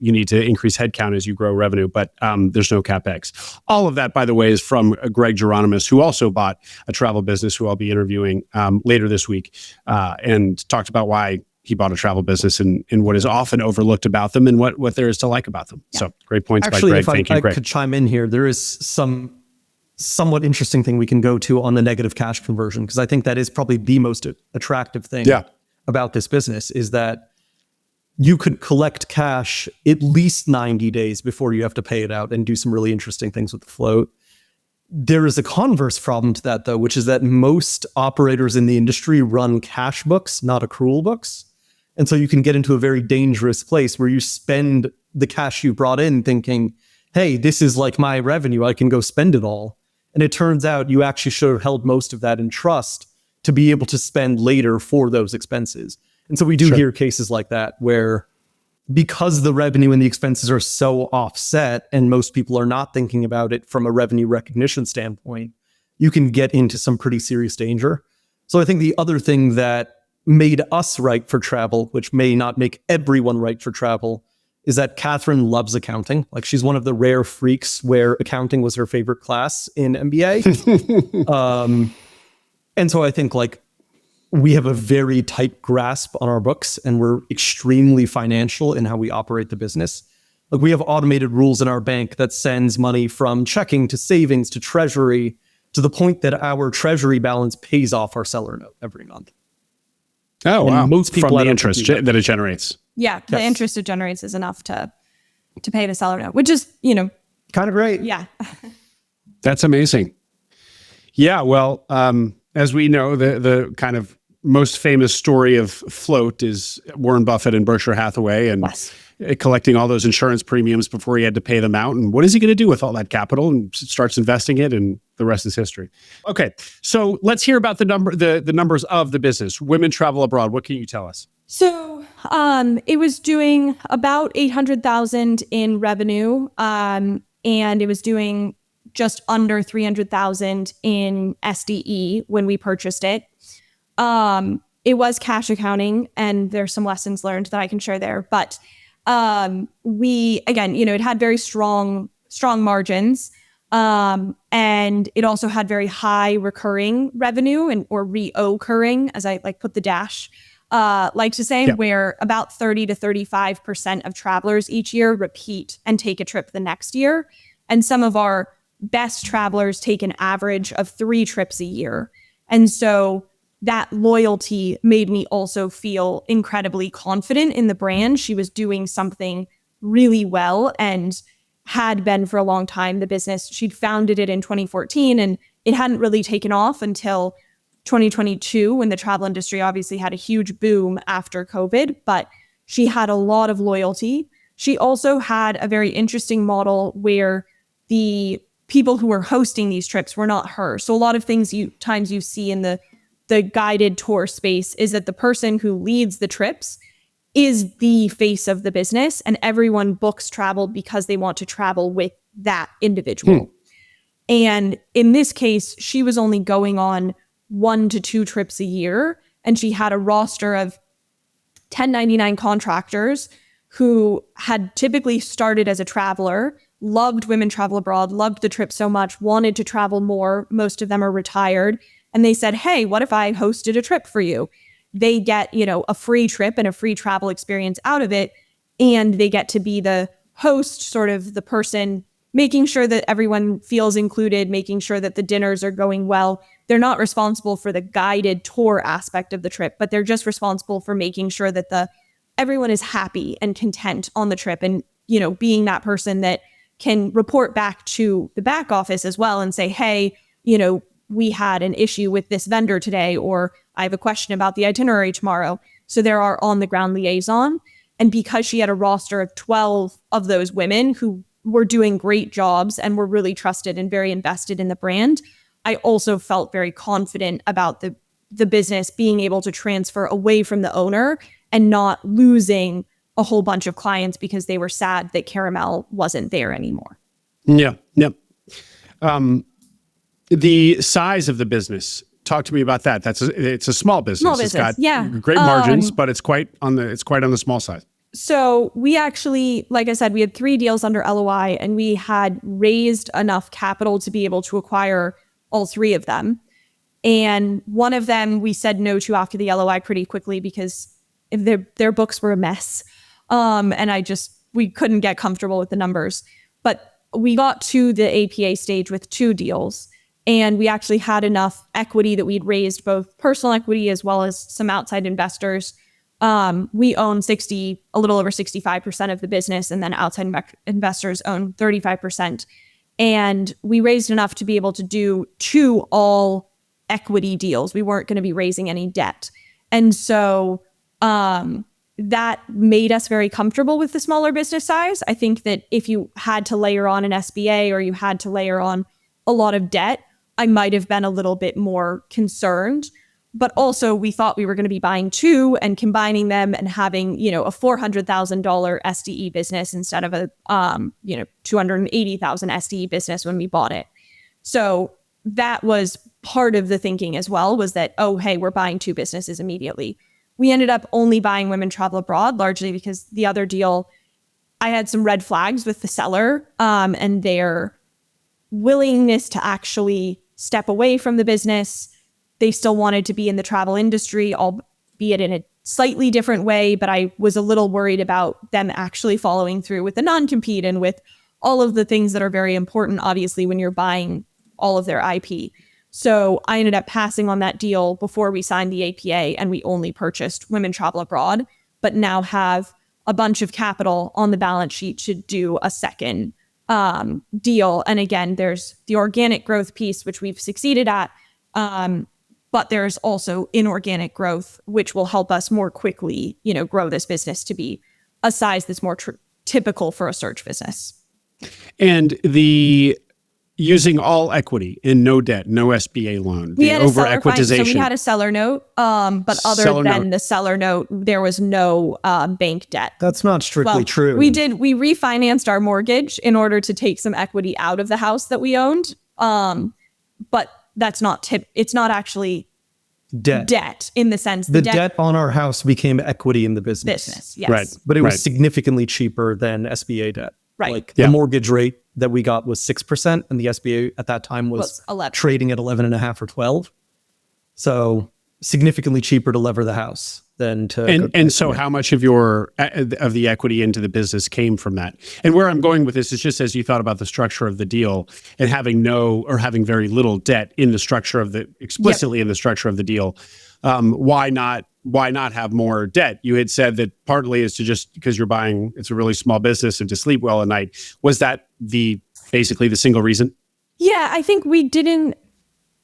you need to increase headcount as you grow revenue, but there's no CapEx. All of that, by the way, is from Greg Geronimus, who also bought a travel business, who I'll be interviewing later this week, and talked about why he bought a travel business and what is often overlooked about them and what there is to like about them. Yeah. So great points by Greg. Thank you, Greg. I could chime in here. There is some somewhat interesting thing we can go to on the negative cash conversion, because I think that is probably the most attractive thing about this business, is that you could collect cash at least 90 days before you have to pay it out and do some really interesting things with the float. There is a converse problem to that, though, which is that most operators in the industry run cash books, not accrual books. And so you can get into a very dangerous place where you spend the cash you brought in thinking, hey, this is like my revenue, I can go spend it all. And it turns out you actually should have held most of that in trust to be able to spend later for those expenses. And so we do hear cases like that where, because the revenue and the expenses are so offset and most people are not thinking about it from a revenue recognition standpoint, you can get into some pretty serious danger. So I think the other thing that made us right for travel, which may not make everyone right for travel, is that Katherine loves accounting. Like, she's one of the rare freaks where accounting was her favorite class in MBA. And so I think like we have a very tight grasp on our books and we're extremely financial in how we operate the business. Like, we have automated rules in our bank that sends money from checking to savings to treasury, to the point that our treasury balance pays off our seller note every month. Oh, And wow. most people From the interest that it generates. Yeah, the interest it generates is enough to pay the seller note, which is, Kind of great. yeah. That's amazing. Yeah, well, as we know, the kind of most famous story of float is Warren Buffett and Berkshire Hathaway and collecting all those insurance premiums before he had to pay them out. And what is he going to do with all that capital? And starts investing it, and the rest is history. Okay, so let's hear about the numbers of the business. Women Travel Abroad. What can you tell us? So it was doing about 800,000 in revenue, and it was doing just under 300,000 in SDE when we purchased it. It was cash accounting, and there's some lessons learned that I can share there. But we, again, it had very strong margins, and it also had very high recurring revenue or reoccurring, as I like put the dash. Like to say, where about 30 to 35% of travelers each year repeat and take a trip the next year. And some of our best travelers take an average of 3 trips a year. And so that loyalty made me also feel incredibly confident in the brand. She was doing something really well and had been for a long time. The business, she'd founded it in 2014, and it hadn't really taken off until 2022, when the travel industry obviously had a huge boom after COVID, but she had a lot of loyalty. She also had a very interesting model where the people who were hosting these trips were not her. So a lot of times you see in the guided tour space is that the person who leads the trips is the face of the business, and everyone books travel because they want to travel with that individual. And in this case, she was only going on 1 to 2 trips a year, and she had a roster of 1099 contractors who had typically started as a traveler, loved Women Travel Abroad, loved the trip so much, wanted to travel more. Most of them are retired. And they said, hey, what if I hosted a trip for you? They get, a free trip and a free travel experience out of it. And they get to be the host, sort of the person making sure that everyone feels included, making sure that the dinners are going well. They're not responsible for the guided tour aspect of the trip, but they're just responsible for making sure that everyone is happy and content on the trip, and, being that person that can report back to the back office as well and say, hey, we had an issue with this vendor today, or I have a question about the itinerary tomorrow. So there are on the ground liaison. And because she had a roster of 12 of those women who were doing great jobs and were really trusted and very invested in the brand, I also felt very confident about the business being able to transfer away from the owner and not losing a whole bunch of clients because they were sad that Caramel wasn't there anymore. Yeah. The size of the business, talk to me about that. It's a small business. Small business, it's got great margins, but it's quite on the small side. So we actually, like I said, we had 3 deals under LOI, and we had raised enough capital to be able to acquire all 3 of them. And one of them we said no to after the LOI pretty quickly because their books were a mess. And we couldn't get comfortable with the numbers. But we got to the APA stage with 2 deals. And we actually had enough equity that we'd raised, both personal equity as well as some outside investors. We own a little over 65% of the business, and then outside investors own 35%. And we raised enough to be able to do 2 all equity deals. We weren't going to be raising any debt. And so that made us very comfortable with the smaller business size. I think that if you had to layer on an SBA or you had to layer on a lot of debt, I might have been a little bit more concerned. But also we thought we were going to be buying 2 and combining them and having, a $400,000 SDE business instead of a, $280,000 SDE business when we bought it. So that was part of the thinking as well, was that, oh, hey, we're buying 2 businesses immediately. We ended up only buying Women Travel Abroad, largely because the other deal, I had some red flags with the seller and their willingness to actually step away from the business. They still wanted to be in the travel industry, albeit in a slightly different way, but I was a little worried about them actually following through with the non-compete and with all of the things that are very important, obviously, when you're buying all of their IP. So I ended up passing on that deal before we signed the APA, and we only purchased Women Travel Abroad, but now have a bunch of capital on the balance sheet to do a second deal. And again, there's the organic growth piece, which we've succeeded at, but there's also inorganic growth, which will help us more quickly, grow this business to be a size that's more typical for a search business. And the using all equity and no debt, no SBA loan, We the had a seller over-equitization. So we had a seller note, but other Seller than note. the seller note, there was no bank debt. That's not strictly true. We refinanced our mortgage in order to take some equity out of the house that we owned. But that's not it's not actually debt in the sense the debt on our house became equity in the business. Yes. Right. But it was significantly cheaper than SBA debt. Right. Like the mortgage rate that we got was 6%, and the SBA at that time was 11. trading at 11.5 or 12. So significantly cheaper to lever the house than to. And so how much of of the equity into the business came from that? And where I'm going with this is just as you thought about the structure of the deal and having having very little debt in the structure of explicitly in the structure of the deal. Why not have more debt? You had said that partly is to just because it's a really small business and to sleep well at night. Was that basically the single reason? Yeah, I think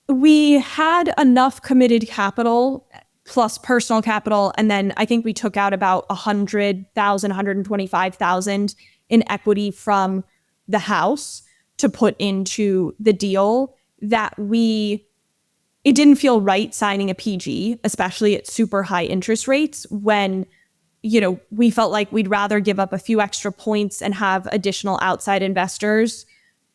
we had enough committed capital plus personal capital. And then I think we took out about $100,000, $125,000 in equity from the house to put into the deal that it didn't feel right signing a PG, especially at super high interest rates when, we felt like we'd rather give up a few extra points and have additional outside investors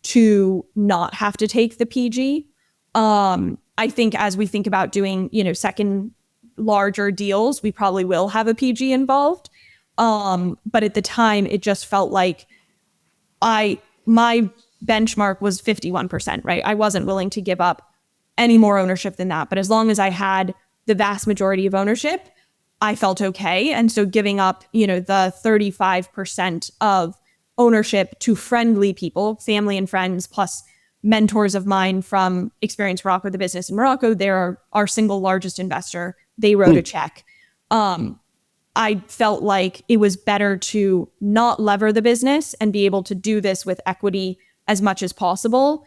to not have to take the PG. I think as we think about doing, second larger deals, we probably will have a PG involved. But at the time, it just felt like my benchmark was 51%, right? I wasn't willing to give up any more ownership than that. But as long as I had the vast majority of ownership, I felt okay. And so giving up, the 35% of ownership to friendly people, family and friends, plus mentors of mine from Experience Morocco, the business in Morocco, they're our single largest investor. They wrote a check. I felt like it was better to not lever the business and be able to do this with equity as much as possible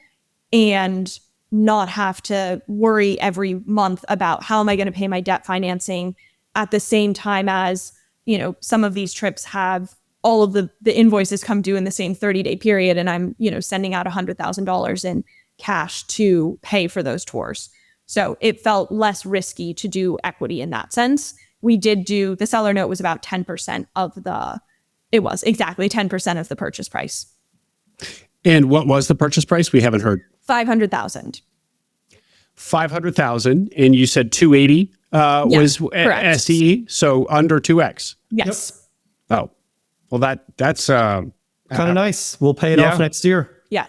and not have to worry every month about how am I going to pay my debt financing at the same time as, some of these trips have all of the invoices come due in the same 30-day period. And I'm, sending out $100,000 in cash to pay for those tours. So it felt less risky to do equity in that sense. We did the seller note was about 10% it was exactly 10% of the purchase price. And what was the purchase price? We haven't heard. $500,000. $500,000, and you said 280 was SDE, so under 2x. Yes. Yep. Oh, well, that's kind of nice. We'll pay it off next year. Yeah.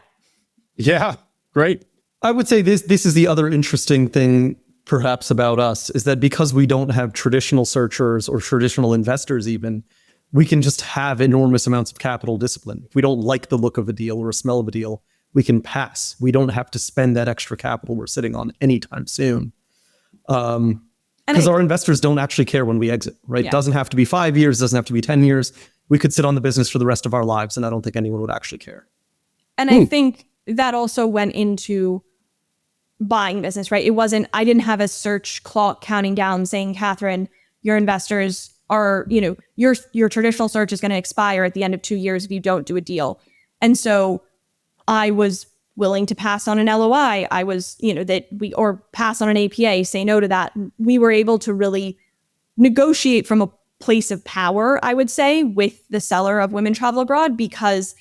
Yeah, great. I would say this is the other interesting thing perhaps about us is that because we don't have traditional searchers or traditional investors even, we can just have enormous amounts of capital discipline. If we don't like the look of a deal or a smell of a deal, we can pass. We don't have to spend that extra capital we're sitting on anytime soon. Because our investors don't actually care when we exit, right? Yeah. It doesn't have to be 5 years, doesn't have to be 10 years. We could sit on the business for the rest of our lives, and I don't think anyone would actually care. And I think that also went into buying business, right? It wasn't, I didn't have a search clock counting down saying, Katherine, your investors are, your traditional search is going to expire at the end of 2 years if you don't do a deal. And so I was willing to pass on an LOI. I was, or pass on an APA, say no to that. We were able to really negotiate from a place of power, I would say, with the seller of Women Travel Abroad, because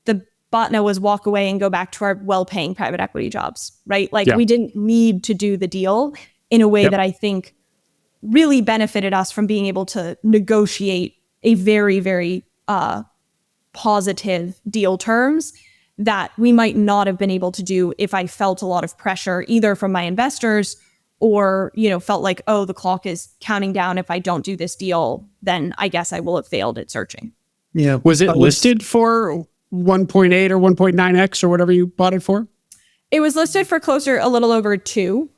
the botnet was walk away and go back to our well-paying private equity jobs, right? Like we didn't need to do the deal in a way that I think really benefited us from being able to negotiate a very, very positive deal terms that we might not have been able to do if I felt a lot of pressure either from my investors or, felt like, oh, the clock is counting down. If I don't do this deal, then I guess I will have failed at searching. Yeah. Was it listed for 1.8 or 1.9x or whatever you bought it for? It was listed for a little over 2.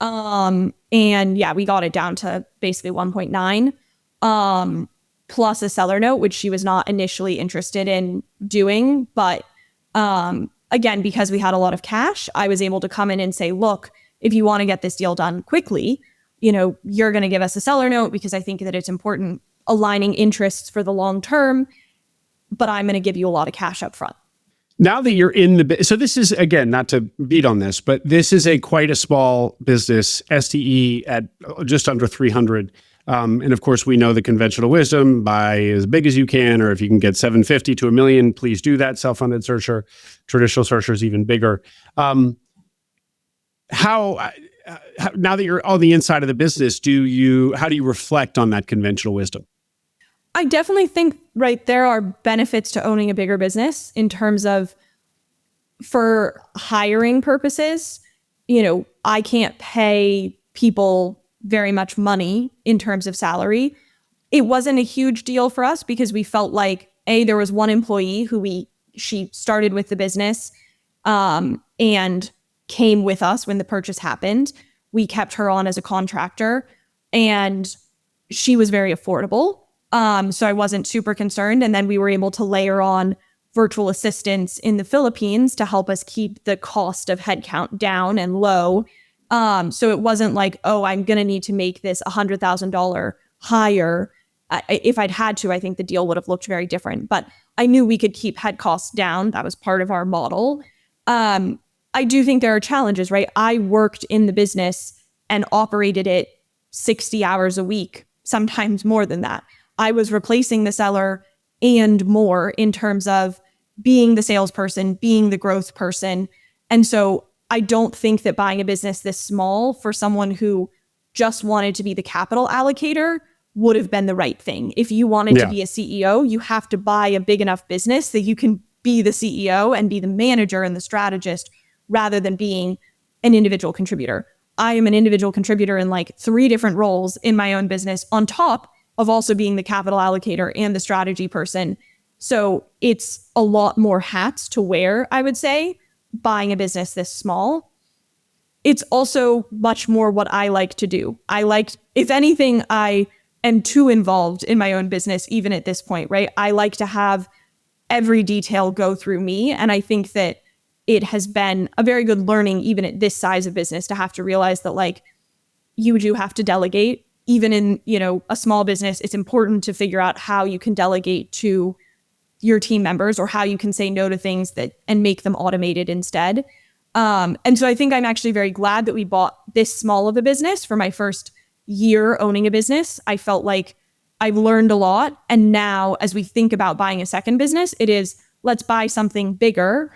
And yeah, we got it down to basically 1.9, plus a seller note, which she was not initially interested in doing. But again, because we had a lot of cash, I was able to come in and say, look, if you want to get this deal done quickly, you're going to give us a seller note because I think that it's important aligning interests for the long term, but I'm going to give you a lot of cash up front. Now that you're in so this is, again, not to beat on this, but this is quite a small business, STE at just under 300. And of course, we know the conventional wisdom, buy as big as you can, or if you can get 750 to $1 million, please do that. Self-funded searcher, traditional searcher is even bigger. How now that you're on the inside of the business, how do you reflect on that conventional wisdom? I definitely think, right, there are benefits to owning a bigger business in terms of, for hiring purposes, I can't pay people very much money in terms of salary. It wasn't a huge deal for us because we felt like, there was one employee who she started with the business and came with us when the purchase happened. We kept her on as a contractor and she was very affordable. So I wasn't super concerned. And then we were able to layer on virtual assistants in the Philippines to help us keep the cost of headcount down and low. So it wasn't like, oh, I'm going to need to make this $100,000 hire. If I'd had to, I think the deal would have looked very different. But I knew we could keep head costs down. That was part of our model. I do think there are challenges, right? I worked in the business and operated it 60 hours a week, sometimes more than that. I was replacing the seller and more in terms of being the salesperson, being the growth person. And so I don't think that buying a business this small for someone who just wanted to be the capital allocator would have been the right thing. If you wanted to be a CEO, you have to buy a big enough business that you can be the CEO and be the manager and the strategist rather than being an individual contributor. I am an individual contributor in like 3 different roles in my own business on top of also being the capital allocator and the strategy person. So it's a lot more hats to wear, I would say, buying a business this small. It's also much more what I like to do. If anything, I am too involved in my own business, even at this point, right? I like to have every detail go through me. And I think that it has been a very good learning, even at this size of business, to have to realize that like you do have to delegate. Even in, a small business, it's important to figure out how you can delegate to your team members or how you can say no to things and make them automated instead. And so I think I'm actually very glad that we bought this small of a business for my first year owning a business. I felt like I've learned a lot. And now as we think about buying a second business, it is let's buy something bigger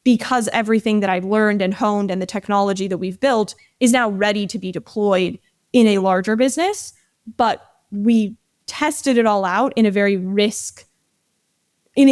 because everything that I've learned and honed and the technology that we've built is now ready to be deployed in a larger business. But we tested it all out in a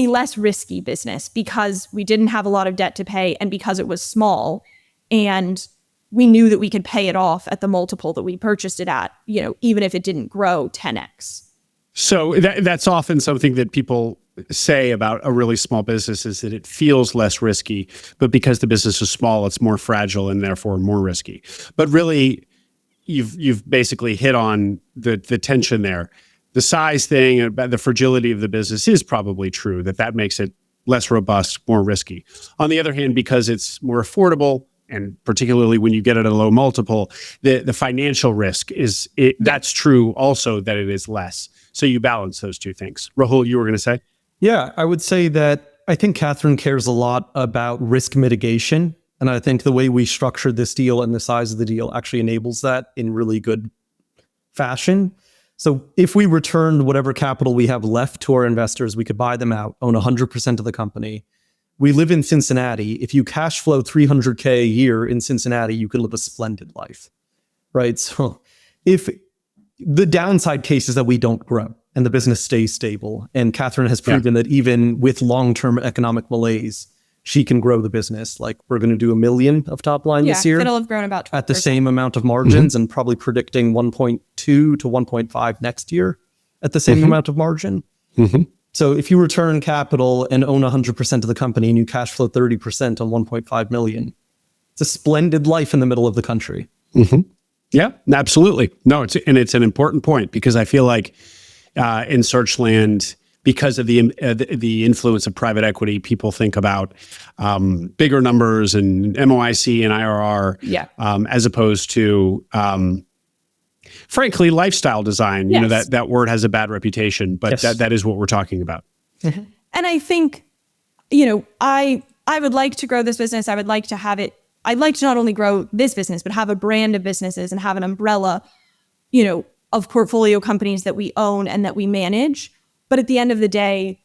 less risky business because we didn't have a lot of debt to pay and because it was small and we knew that we could pay it off at the multiple that we purchased it at, even if it didn't grow 10x. So that's often something that people say about a really small business is that it feels less risky, but because the business is small, it's more fragile and therefore more risky. But really, you've basically hit on the tension there. The size thing, the fragility of the business is probably true, that makes it less robust, more risky. On the other hand, because it's more affordable, and particularly when you get at a low multiple, the financial risk that's true also that it is less. So you balance those two things. Rahul, you were going to say? Yeah, I would say that I think Katherine cares a lot about risk mitigation. And I think the way we structured this deal and the size of the deal actually enables that in really good fashion. So if we returned whatever capital we have left to our investors, we could buy them out, own 100% of the company. We live in Cincinnati. If you cash flow $300K a year in Cincinnati, you can live a splendid life, right? So if the downside case is that we don't grow and the business stays stable, and Katherine has proven that even with long-term economic malaise, she can grow the business. Like, we're going to do $1 million of top line this year. It'll have grown about 12%. At the same amount of margins, and probably predicting 1.2 to 1.5 next year at the same amount of margin. So if you return capital and own 100% of the company and you cash flow 30% on 1.5 million, it's a splendid life in the middle of the country. Yeah, absolutely. No, it's an important point, because I feel like in Searchland, because of the influence of private equity, people think about bigger numbers and MOIC and IRR, as opposed to, frankly, lifestyle design. You know, that word has a bad reputation, but that is what we're talking about. And I think, you know, I would like to grow this business. I would like to have it. I'd like to not only grow this business, but have a brand of businesses and have an umbrella, you know, of portfolio companies that we own and that we manage. But at the end of the day,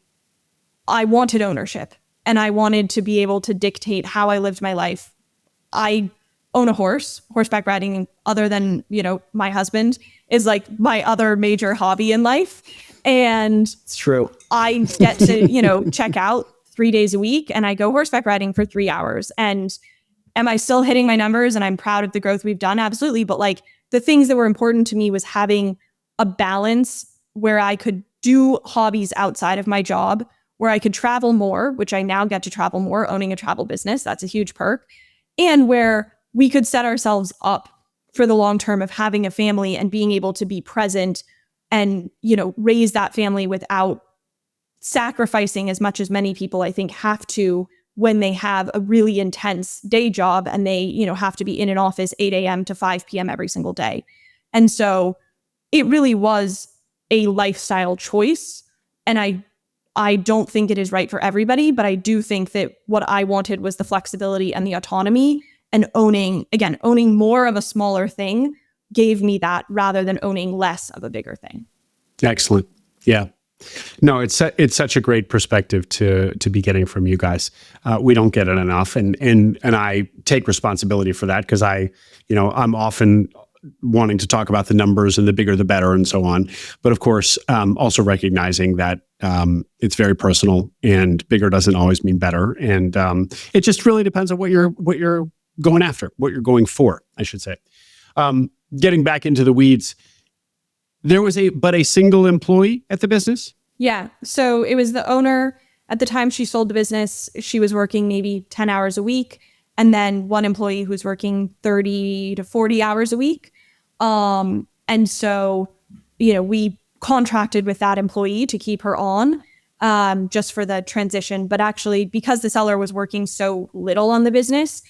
I wanted ownership, and I wanted to be able to dictate how I lived my life. I own a horseback riding, other than, you know, my husband, is like my other major hobby in life. And it's true. I get to, you know, check out 3 days a week, and I go horseback riding for 3 hours. And am I still hitting my numbers? And I'm proud of the growth we've done. Absolutely. But like, the things that were important to me was having a balance where I could do hobbies outside of my job, where I could travel more, which I now get to travel more, owning a travel business. That's a huge perk. And where we could set ourselves up for the long term of having a family and being able to be present and, you know, raise that family without sacrificing as much as many people, I think, have to when they have a really intense day job and they, you know, have to be in an office 8 a.m. to 5 p.m. every single day. And so it really was a lifestyle choice. And I don't think it is right for everybody, but I do think that what I wanted was the flexibility and the autonomy, and owning more of a smaller thing gave me that, rather than owning less of a bigger thing. Excellent. Yeah. No, it's such a great perspective to be getting from you guys. We don't get it enough, and I take responsibility for that, because I'm often wanting to talk about the numbers and the bigger the better and so on. But of course, also recognizing that it's very personal, and bigger doesn't always mean better. And it just really depends on what you're going after, what you're going for, I should say. Getting back into the weeds, there was a single employee at the business? Yeah. So it was the owner. At the time she sold the business, she was working maybe 10 hours a week. And then one employee who's working 30 to 40 hours a week. And so, you know, we contracted with that employee to keep her on just for the transition. But actually, because the seller was working so little on the business,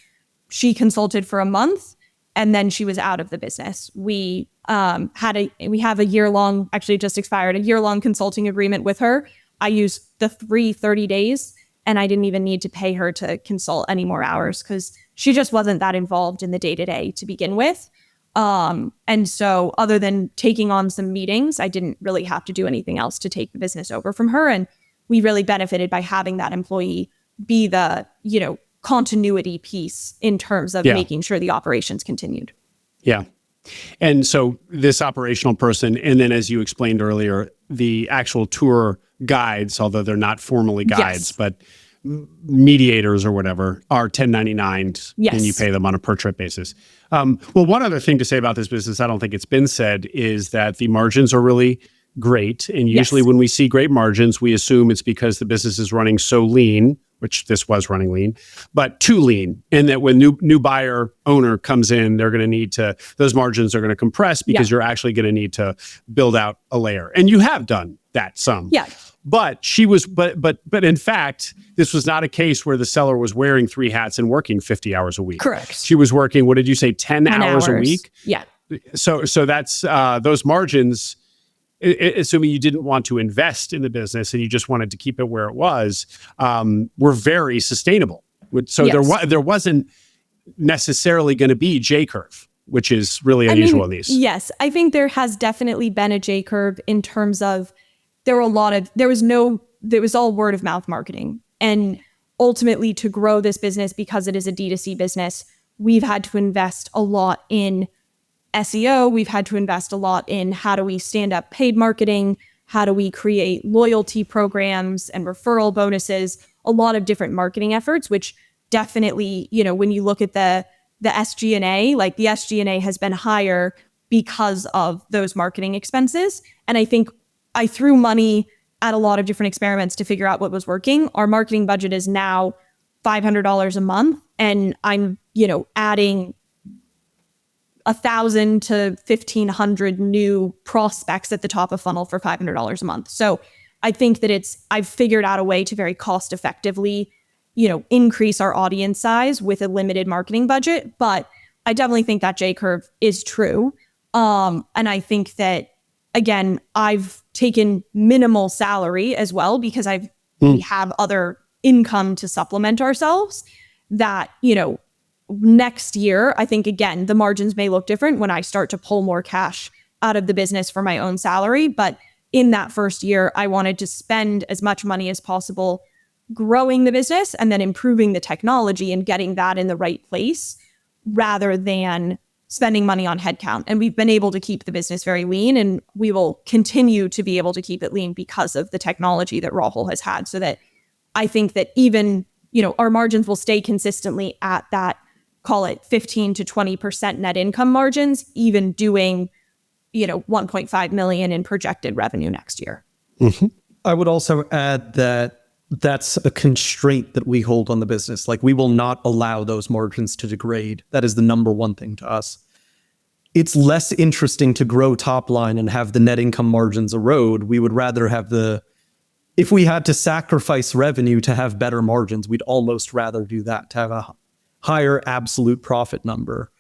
she consulted for a month, and then she was out of the business. We have a year-long, actually just expired, a year-long consulting agreement with her. I used the 30 days, and I didn't even need to pay her to consult any more hours, because she just wasn't that involved in the day-to-day to begin with. And so other than taking on some meetings, I didn't really have to do anything else to take the business over from her. And we really benefited by having that employee be the, you know, continuity piece in terms of making sure the operations continued. Yeah. And so this operational person, and then as you explained earlier, the actual tour guides, although they're not formally guides, but mediators or whatever, are 1099s, and you pay them on a per trip basis. Well, one other thing to say about this business, I don't think it's been said, is that the margins are really great. And usually when we see great margins, we assume it's because the business is running so lean, which this was running lean, but too lean. And that when new buyer owner comes in, they're going to need to, those margins are going to compress, because you're actually going to need to build out a layer. And you have done that some. Yeah. But she was, but in fact, this was not a case where the seller was wearing 3 hats and working 50 hours a week. Correct. She was working, what did you say, 10 hours a week? Yeah. So that's those margins, assuming you didn't want to invest in the business and you just wanted to keep it where it was, were very sustainable. So there wasn't necessarily going to be J curve, which is really unusual in these. Yes, I think there has definitely been a J curve in terms of there was all word of mouth marketing. And ultimately, to grow this business, because it is a D2C business, we've had to invest a lot in SEO. We've had to invest a lot in how do we stand up paid marketing? How do we create loyalty programs and referral bonuses? A lot of different marketing efforts, which definitely, when you look at the SG&A, like the SG&A has been higher because of those marketing expenses. And I think I threw money at a lot of different experiments to figure out what was working. Our marketing budget is now $500 a month. And I'm, adding 1,000 to 1,500 new prospects at the top of funnel for $500 a month. So I think that I've figured out a way to very cost effectively, increase our audience size with a limited marketing budget. But I definitely think that J curve is true. And I think that, again, I've taken minimal salary as well because we have other income to supplement ourselves that, next year, I think, again, the margins may look different when I start to pull more cash out of the business for my own salary. But in that first year, I wanted to spend as much money as possible growing the business and then improving the technology and getting that in the right place rather than spending money on headcount. And we've been able to keep the business very lean, and we will continue to be able to keep it lean because of the technology that Rahul has had. So that I think that even, our margins will stay consistently at that, call it 15 to 20% net income margins, even doing, 1.5 million in projected revenue next year. Mm-hmm. I would also add that that's a constraint that we hold on the business. Like, we will not allow those margins to degrade. That is the number one thing to us. It's less interesting to grow top line and have the net income margins erode. We would rather have if we had to sacrifice revenue to have better margins, we'd almost rather do that, to have a higher absolute profit number.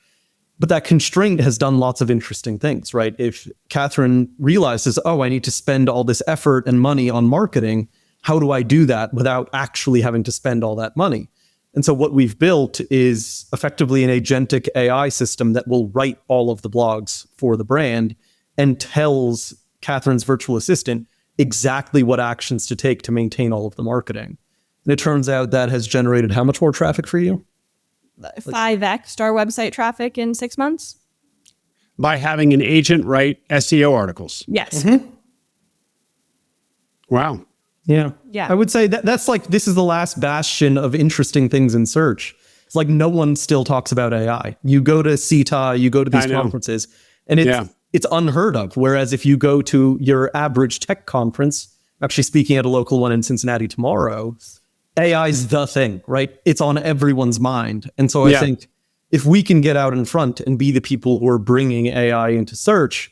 But that constraint has done lots of interesting things, right? If Katherine realizes, I need to spend all this effort and money on marketing, how do I do that without actually having to spend all that money? And so what we've built is effectively an agentic AI system that will write all of the blogs for the brand and tells Katherine's virtual assistant exactly what actions to take to maintain all of the marketing. And it turns out that has generated how much more traffic for you? 5x our website traffic in 6 months. By having an agent write SEO articles. Yes. Mm-hmm. Wow. Yeah. Yeah. I would say that's like, this is the last bastion of interesting things in search. It's like no one still talks about AI. You go to CETA, you go to these conferences, and it's unheard of. Whereas if you go to your average tech conference, actually speaking at a local one in Cincinnati tomorrow, AI is the thing, right? It's on everyone's mind. And so I think if we can get out in front and be the people who are bringing AI into search,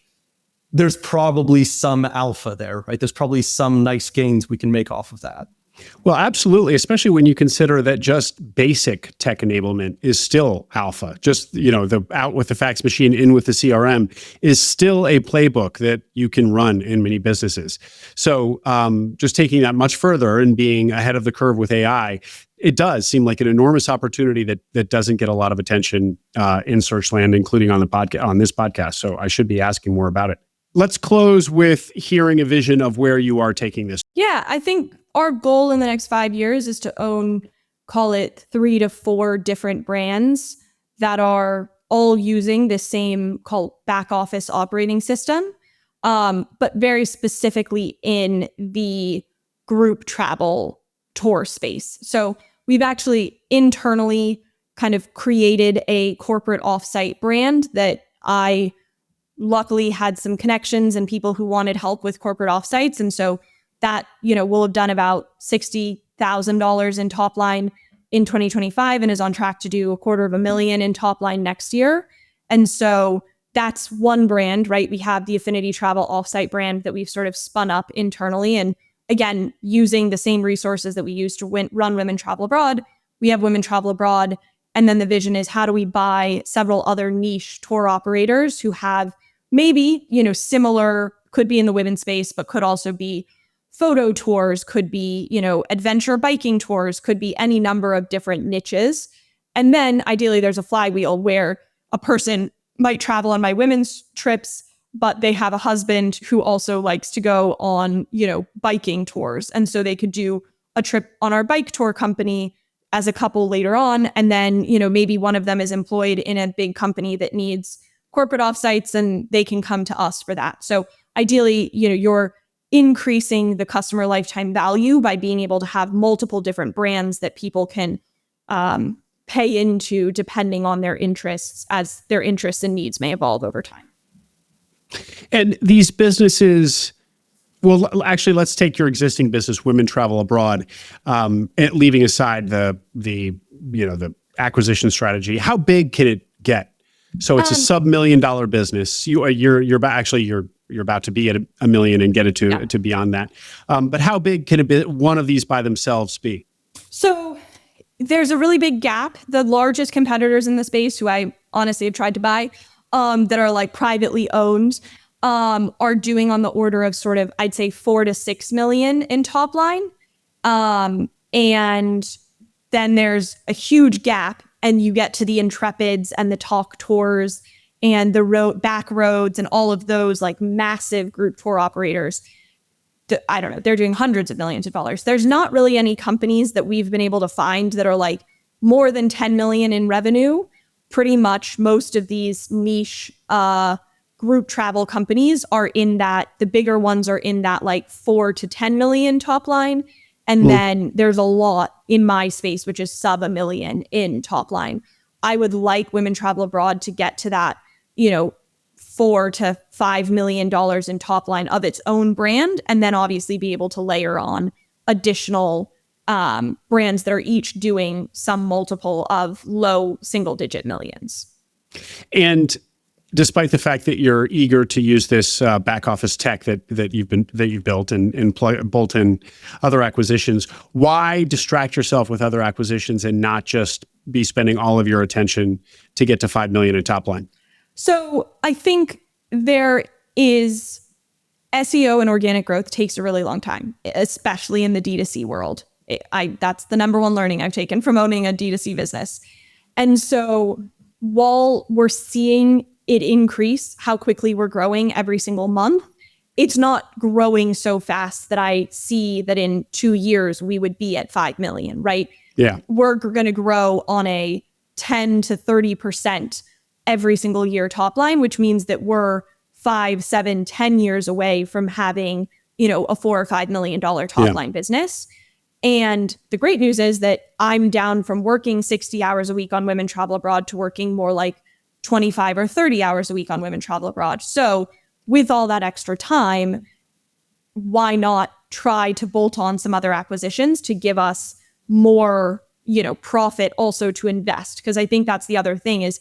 there's probably some alpha there, right? There's probably some nice gains we can make off of that. Well, absolutely, especially when you consider that just basic tech enablement is still alpha. Just, the out with the fax machine, in with the CRM is still a playbook that you can run in many businesses. So just taking that much further and being ahead of the curve with AI, it does seem like an enormous opportunity that doesn't get a lot of attention in search land, including on this podcast. So I should be asking more about it. Let's close with hearing a vision of where you are taking this. Yeah, I think our goal in the next 5 years is to own, call it 3 to 4 different brands that are all using the same back office operating system, but very specifically in the group travel tour space. So we've actually internally kind of created a corporate offsite brand that I luckily had some connections and people who wanted help with corporate offsites. And so that, will have done about $60,000 in top line in 2025 and is on track to do $250,000 in top line next year. And so that's one brand, right? We have the Affinity Travel offsite brand that we've sort of spun up internally, and again, using the same resources that we use to run Women Travel Abroad, we have Women Travel Abroad. And then the vision is, how do we buy several other niche tour operators who have maybe, similar, could be in the women's space, but could also be photo tours, could be, adventure biking tours, could be any number of different niches. And then ideally there's a flywheel where a person might travel on my women's trips, but they have a husband who also likes to go on, biking tours. And so they could do a trip on our bike tour company as a couple later on. And then, maybe one of them is employed in a big company that needs corporate offsites and they can come to us for that. So ideally, you're increasing the customer lifetime value by being able to have multiple different brands that people can pay into depending on their interests, as their interests and needs may evolve over time. And these businesses, well, actually, let's take your existing business, Women Travel Abroad, and leaving aside the acquisition strategy. How big can it get? So it's a sub-$1 million business. You're about to be at $1 million and get it to beyond that. But how big can one of these by themselves be? So there's a really big gap. The largest competitors in the space, who I honestly have tried to buy, that are like privately owned, are doing on the order of sort of, I'd say, 4 to 6 million in top line. And then there's a huge gap, and you get to the Intrepids and the Talk Tours and the back roads and all of those like massive group tour operators. I don't know, they're doing hundreds of millions of dollars. There's not really any companies that we've been able to find that are like more than 10 million in revenue. Pretty much most of these niche group travel companies are in that, the bigger ones are in that like 4 to 10 million top line. And then there's a lot in my space, which is sub $1 million in top line. I would like Women Travel Abroad to get to that, $4 to $5 million in top line of its own brand, and then obviously be able to layer on additional brands that are each doing some multiple of low single-digit millions. And despite the fact that you're eager to use this back office tech that you've built and bolt in other acquisitions, why distract yourself with other acquisitions and not just be spending all of your attention to get to 5 million in top line? So I think there is SEO, and organic growth takes a really long time, especially in the D2C world. That's the number one learning I've taken from owning a D2C business. And so while we're seeing it increase, how quickly we're growing every single month, it's not growing so fast that I see that in 2 years we would be at 5 million, right? Yeah. We're going to grow on a 10 to 30% every single year top line, which means that we're 5, 7, 10 years away from having, a $4 or $5 million top line business. And the great news is that I'm down from working 60 hours a week on Women Travel Abroad to working more like 25 or 30 hours a week on Women Travel Abroad. So with all that extra time, why not try to bolt on some other acquisitions to give us more, profit also to invest? Because I think that's the other thing is,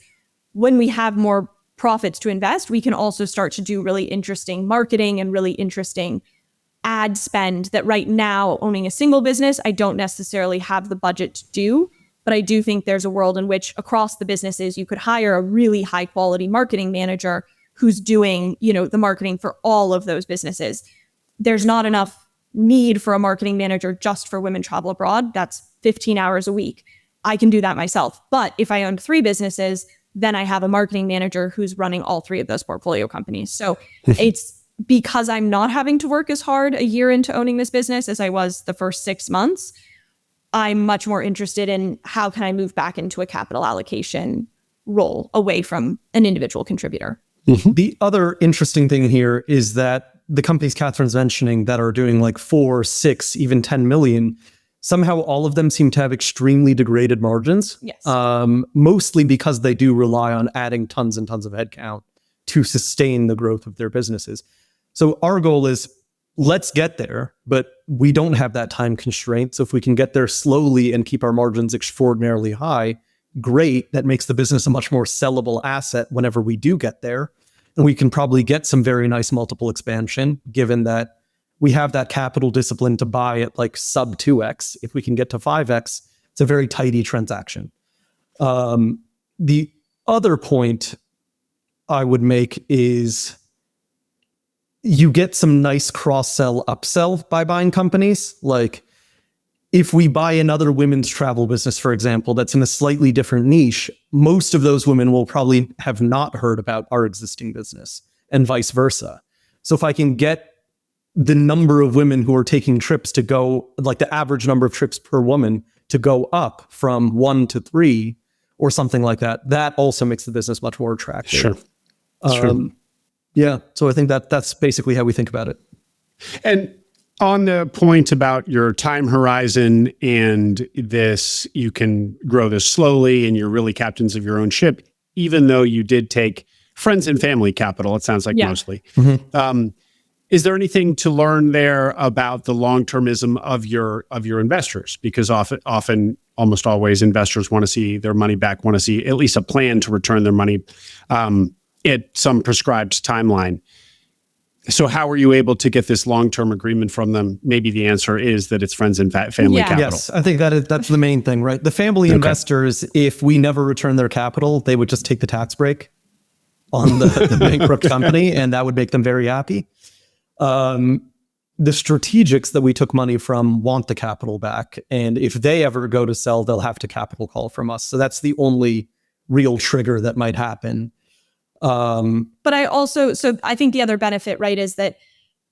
when we have more profits to invest, we can also start to do really interesting marketing and really interesting ad spend that right now, owning a single business, I don't necessarily have the budget to do. But I do think there's a world in which across the businesses, you could hire a really high quality marketing manager who's doing, the marketing for all of those businesses. There's not enough need for a marketing manager just for Women Travel Abroad. That's 15 hours a week. I can do that myself. But if I owned 3 businesses, then I have a marketing manager who's running all 3 of those portfolio companies. So it's because I'm not having to work as hard a year into owning this business as I was the first 6 months. I'm much more interested in how can I move back into a capital allocation role away from an individual contributor. The other interesting thing here is that the companies Katherine's mentioning that are doing like 4, 6, even 10 million, somehow all of them seem to have extremely degraded margins. Yes. Mostly because they do rely on adding tons and tons of headcount to sustain the growth of their businesses. So our goal is, let's get there, but we don't have that time constraint. So if we can get there slowly and keep our margins extraordinarily high, great. That makes the business a much more sellable asset whenever we do get there. And we can probably get some very nice multiple expansion, given that we have that capital discipline to buy at like sub 2x. If we can get to 5x, it's a very tidy transaction. The other point I would make is you get some nice cross-sell, upsell by buying companies. Like if we buy another women's travel business, for example, that's in a slightly different niche, most of those women will probably have not heard about our existing business and vice versa. So if I can get the number of women who are taking trips to go, like the average number of trips per woman to go up from 1 to 3 or something like that, that also makes the business much more attractive. Sure. Sure. Yeah. So I think that's basically how we think about it. And on the point about your time horizon and this, you can grow this slowly and you're really captains of your own ship, even though you did take friends and family capital, it sounds like mostly. Mm-hmm. Is there anything to learn there about the long-termism of your investors? Because often, almost always, investors want to see their money back, want to see at least a plan to return their money at some prescribed timeline. So how were you able to get this long-term agreement from them? Maybe the answer is that it's friends and family capital. Yes, I think that's the main thing, right? The family investors, if we never return their capital, they would just take the tax break on the bankrupt company, and that would make them very happy. The strategics that we took money from want the capital back. And if they ever go to sell, they'll have to capital call from us. So that's the only real trigger that might happen. But I think the other benefit, right, is that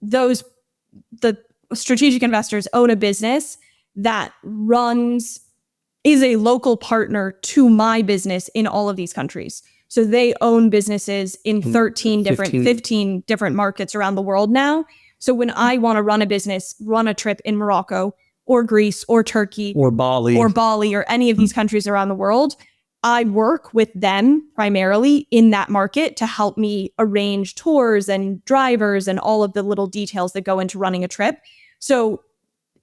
the strategic investors own a business that is a local partner to my business in all of these countries. So they own businesses in 15 different markets around the world now. So when I want to run a trip in Morocco or Greece or Turkey or Bali or any of these countries around the world, I work with them primarily in that market to help me arrange tours and drivers and all of the little details that go into running a trip. So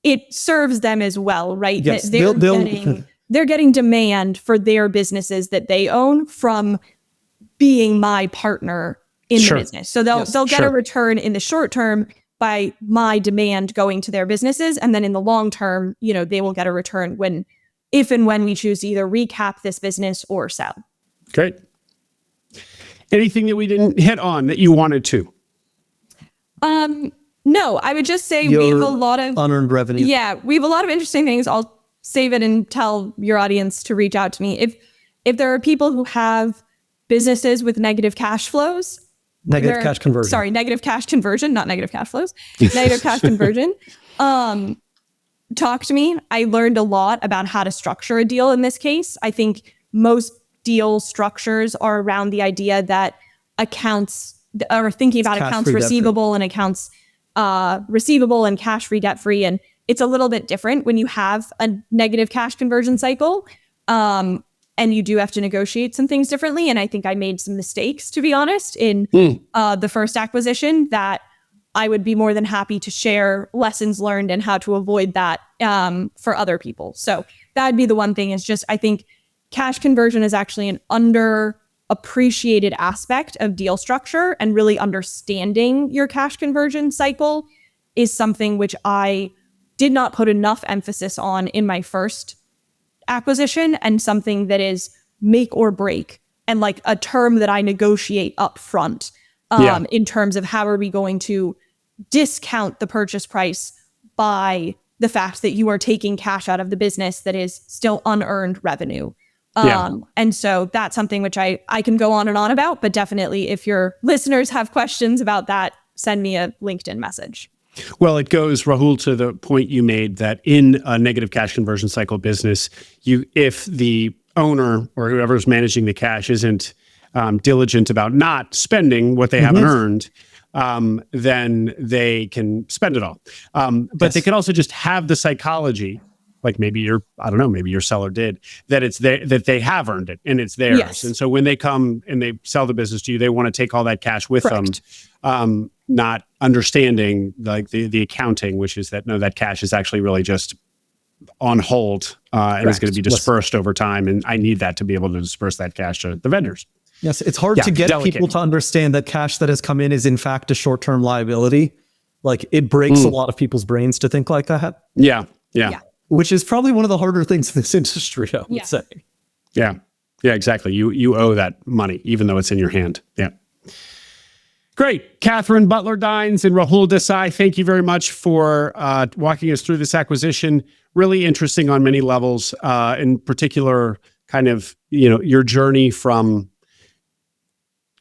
it serves them as well, right? Yes, They're getting demand for their businesses that they own from being my partner in the business. So they'll get a return in the short term by my demand going to their businesses. And then in the long term, they will get a return if and when we choose to either recap this business or sell. Great. Anything that we didn't hit on that you wanted to? No, I would just say we have a lot of unearned revenue. Yeah, we have a lot of interesting things. I'll save it and tell your audience to reach out to me. If there are people who have businesses with negative cash flows, negative cash conversion, not negative cash flows, negative cash conversion, talk to me. I learned a lot about how to structure a deal in this case. I think most deal structures are around the idea that accounts are thinking about accounts receivable and accounts receivable and cash free, debt free. And it's a little bit different when you have a negative cash conversion cycle. And you do have to negotiate some things differently. And I think I made some mistakes, to be honest, in the first acquisition that I would be more than happy to share lessons learned and how to avoid that for other people. So that'd be the one thing is just, I think cash conversion is actually an underappreciated aspect of deal structure, and really understanding your cash conversion cycle is something which I did not put enough emphasis on in my first acquisition, and something that is make or break, and like a term that I negotiate up front in terms of how are we going to discount the purchase price by the fact that you are taking cash out of the business that is still unearned revenue. And so that's something which I can go on and on about, but definitely if your listeners have questions about that, send me a LinkedIn message. Well, it goes, Rahul, to the point you made that in a negative cash conversion cycle business, if the owner or whoever's managing the cash isn't diligent about not spending what they haven't earned, then they can spend it all. But they can also just have the psychology, like maybe your seller did, that it's that they have earned it and it's theirs. Yes. And so when they come and they sell the business to you, they want to take all that cash with them, not understanding like the accounting, which is that, no, that cash is actually really just on hold and is going to be dispersed over time. And I need that to be able to disperse that cash to the vendors. Yes, it's hard to get people to understand that cash that has come in is in fact a short-term liability. Like it breaks a lot of people's brains to think like that, Yeah. which is probably one of the harder things in this industry, I would say. Yeah, exactly. You owe that money, even though it's in your hand. Yeah. Great. Katherine Butler-Dines and Rahul Desai, thank you very much for walking us through this acquisition. Really interesting on many levels, in particular, kind of, your journey from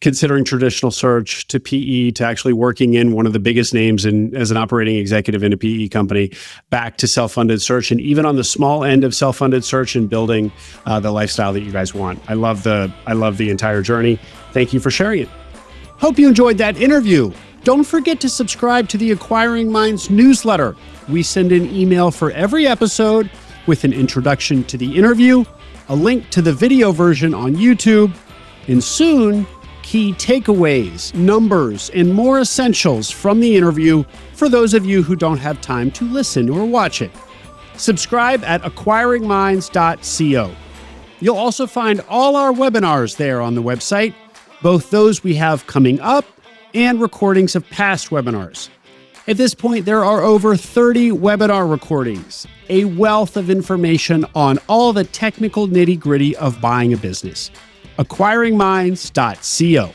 considering traditional search to PE to actually working in one of the biggest names as an operating executive in a PE company, back to self-funded search, and even on the small end of self-funded search and building the lifestyle that you guys want. I love the entire journey. Thank you for sharing it. Hope you enjoyed that interview. Don't forget to subscribe to the Acquiring Minds newsletter. We send an email for every episode with an introduction to the interview, a link to the video version on YouTube, and soon, key takeaways, numbers, and more essentials from the interview for those of you who don't have time to listen or watch it. Subscribe at acquiringminds.co. You'll also find all our webinars there on the website, both those we have coming up and recordings of past webinars. At this point, there are over 30 webinar recordings, a wealth of information on all the technical nitty-gritty of buying a business. acquiringminds.co.